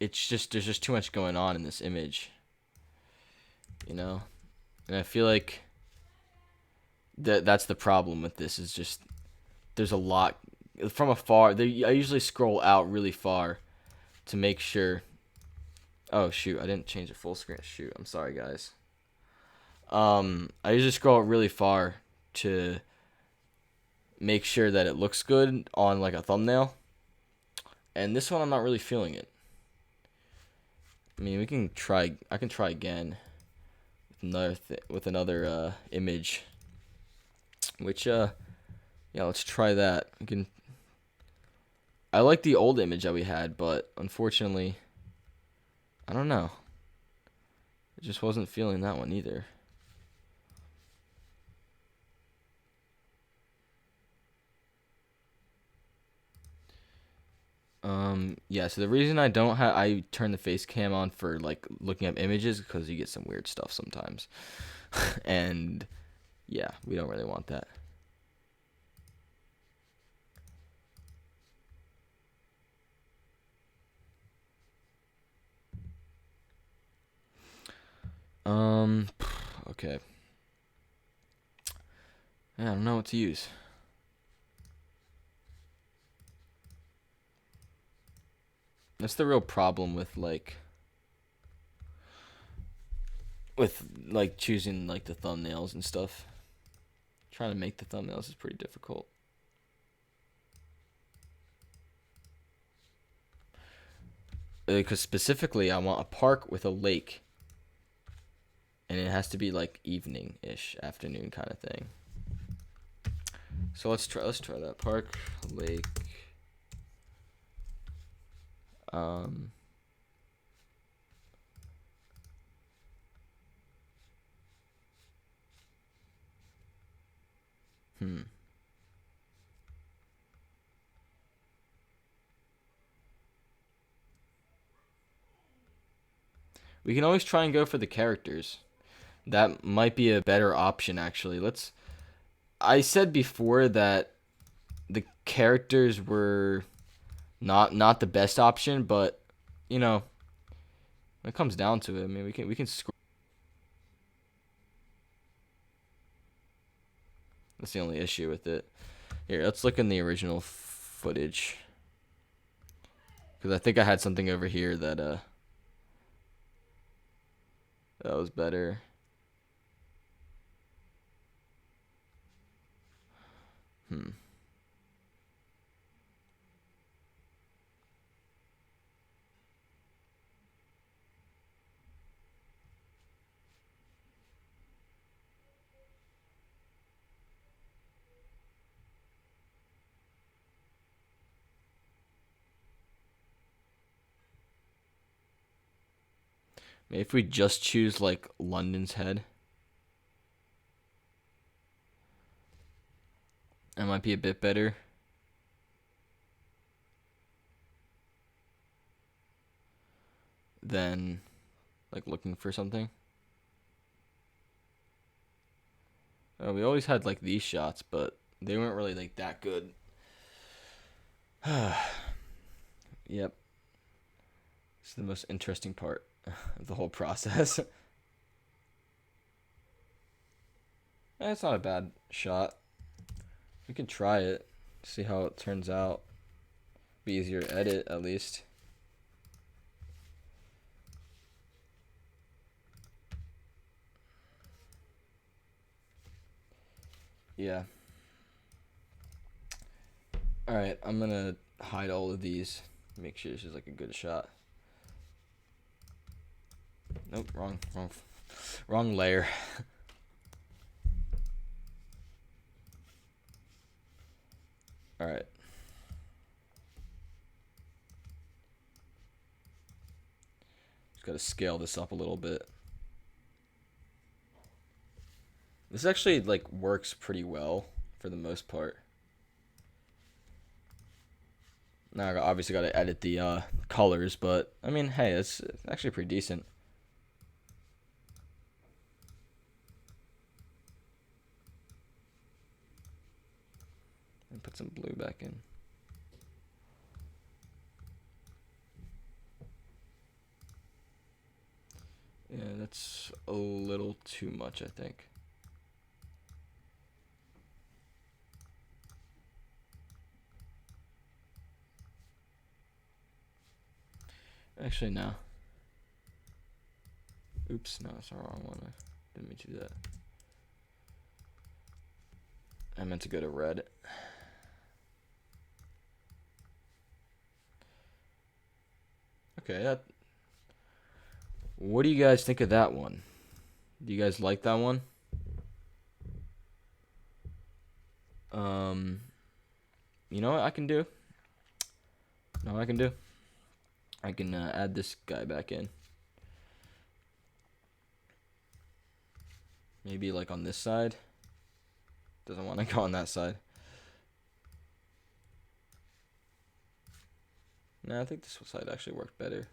it's just, there's just too much going on in this image. You know? And I feel like that's the problem with this, is just there's a lot from afar. I usually scroll out really far to make sure. Oh shoot, I didn't change the full screen. Shoot, I'm sorry guys. I usually scroll out really far to make sure that it looks good on like a thumbnail. And this one I'm not really feeling it. I mean, I can try again with another image. Which yeah, let's try that. I like the old image that we had, but unfortunately, I don't know. I just wasn't feeling that one either. Yeah, so the reason I turn the face cam on for like looking up images, because you get some weird stuff sometimes. And yeah, we don't really want that. Okay. Yeah, I don't know what to use. That's the real problem with choosing like the thumbnails and stuff. Trying to make the thumbnails is pretty difficult. Because specifically I want a park with a lake. And it has to be like evening-ish, afternoon kind of thing. So let's try that. Park, lake. We can always try and go for the characters. That might be a better option, actually. I said before that the characters were not the best option, but you know, when it comes down to it, I mean, we can scroll. That's the only issue with it. Here, let's look in the original footage, because I think I had something over here that was better. Maybe if we just choose like London's head, that might be a bit better. Than like looking for something. We always had like these shots, but they weren't really like that good. Yep. It's the most interesting part of the whole process. It's not a bad shot. We can try it, see how it turns out. Be easier to edit, at least. Yeah. Alright, I'm gonna hide all of these. Make sure this is like a good shot. Nope, wrong layer. Alright. Got to scale this up a little bit. This actually like works pretty well for the most part. Now I obviously got to edit the colors, but I mean, hey, it's actually pretty decent. And put some blue back in. Yeah, that's a little too much, I think. Actually, no. Oops, no, that's the wrong one. I didn't mean to do that. I meant to go to red. Okay, that. What do you guys think of that one? Do you guys like that one? You know what I can do? You know what I can do? I can add this guy back in. Maybe like on this side. Doesn't want to go on that side. No, I think this side actually worked better.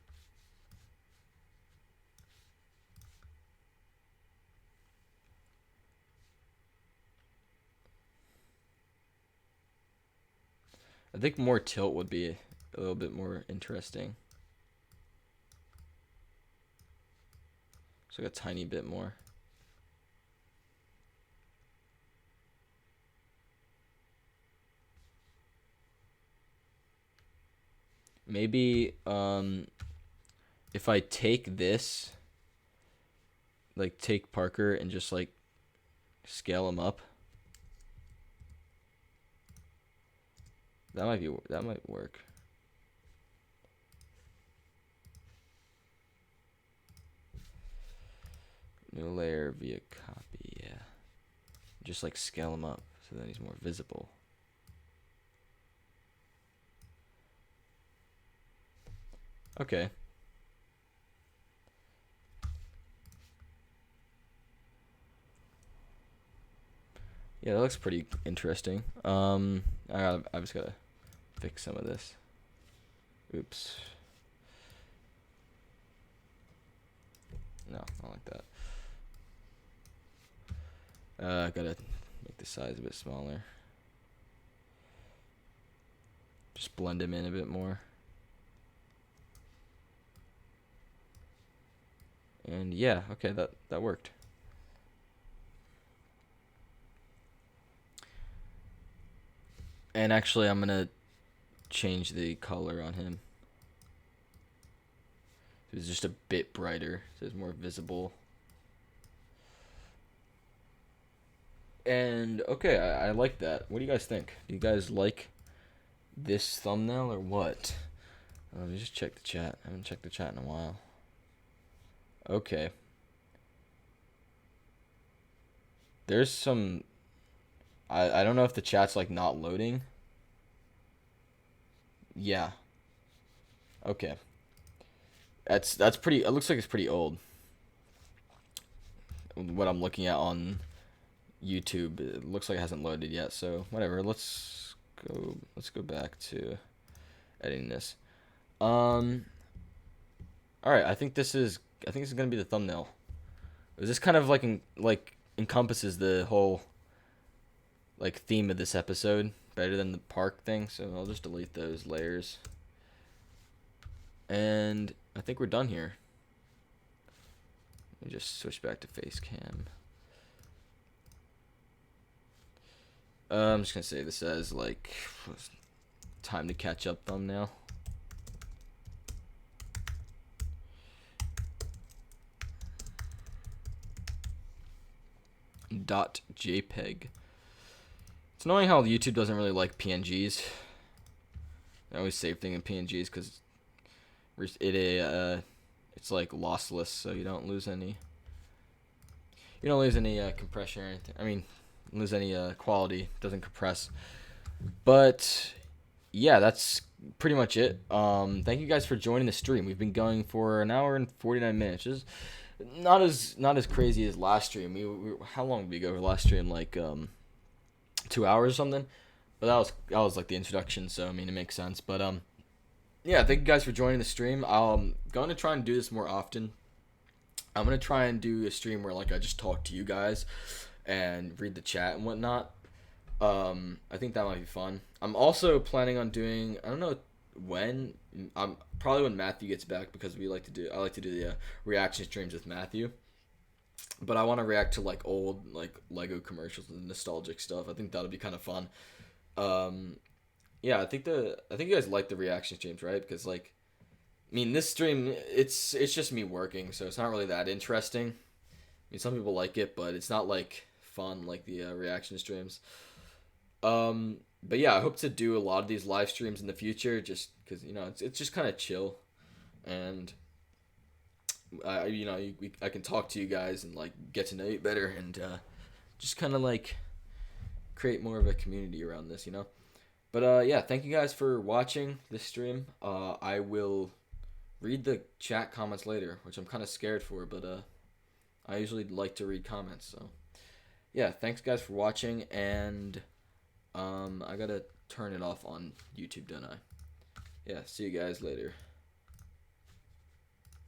I think more tilt would be a little bit more interesting. So like a tiny bit more. Maybe if I take this, like take Parker and just like scale him up. That might work. New layer via copy, yeah. Just like scale him up so that he's more visible. Okay. Yeah, that looks pretty interesting. I just gotta fix some of this. Oops. No, not like that. I gotta make the size a bit smaller. Just blend him in a bit more. And yeah, okay, that worked. And actually, I'm gonna change the color on him. It's just a bit brighter, so it's more visible. And okay, I like that. What do you guys think? Do you guys like this thumbnail or what? Let me just check the chat. I haven't checked the chat in a while. Okay. There's some. I don't know if the chat's like not loading. Yeah. Okay. That's pretty. It looks like it's pretty old. What I'm looking at on YouTube, it looks like it hasn't loaded yet. So whatever. Let's go back to editing this. All right. I think this is gonna be the thumbnail. This kind of like encompasses the whole like theme of this episode better than the park thing. So I'll just delete those layers. And I think we're done here. Let me just switch back to face cam. I'm just gonna say this as like time to catch up thumbnail. .jpeg. It's annoying how YouTube doesn't really like PNGs. I always save things in PNGs because it's like lossless, so you don't lose any. You don't lose any compression or anything. I mean, lose any quality. It doesn't compress. But yeah, that's pretty much it. Thank you guys for joining the stream. We've been going for an hour and 49 minutes. It's not as crazy as last stream. How long did we go for last stream? Like 2 hours or something. But that was like the introduction, so I mean it makes sense. But yeah, thank you guys for joining the stream. I'm going to try and do this more often. I'm going to try and do a stream where like I just talk to you guys and read the chat and whatnot. I think that might be fun. I'm also planning on doing, I don't know when, probably when Matthew gets back, because I like to do the reaction streams with Matthew. But I want to react to like old like Lego commercials and nostalgic stuff. I think that'll be kind of fun. Yeah, I think you guys like the reaction streams, right? Because like, I mean, this stream it's just me working, so it's not really that interesting. I mean, some people like it, but it's not like fun like the reaction streams. But yeah, I hope to do a lot of these live streams in the future, just because it's just kind of chill, and I can talk to you guys and like get to know you better, and just kind of like create more of a community around this, But yeah, thank you guys for watching this stream. I will read the chat comments later, which I'm kind of scared for, but I usually like to read comments. So yeah, thanks guys for watching, and I gotta turn it off on YouTube, don't I? Yeah, see you guys later.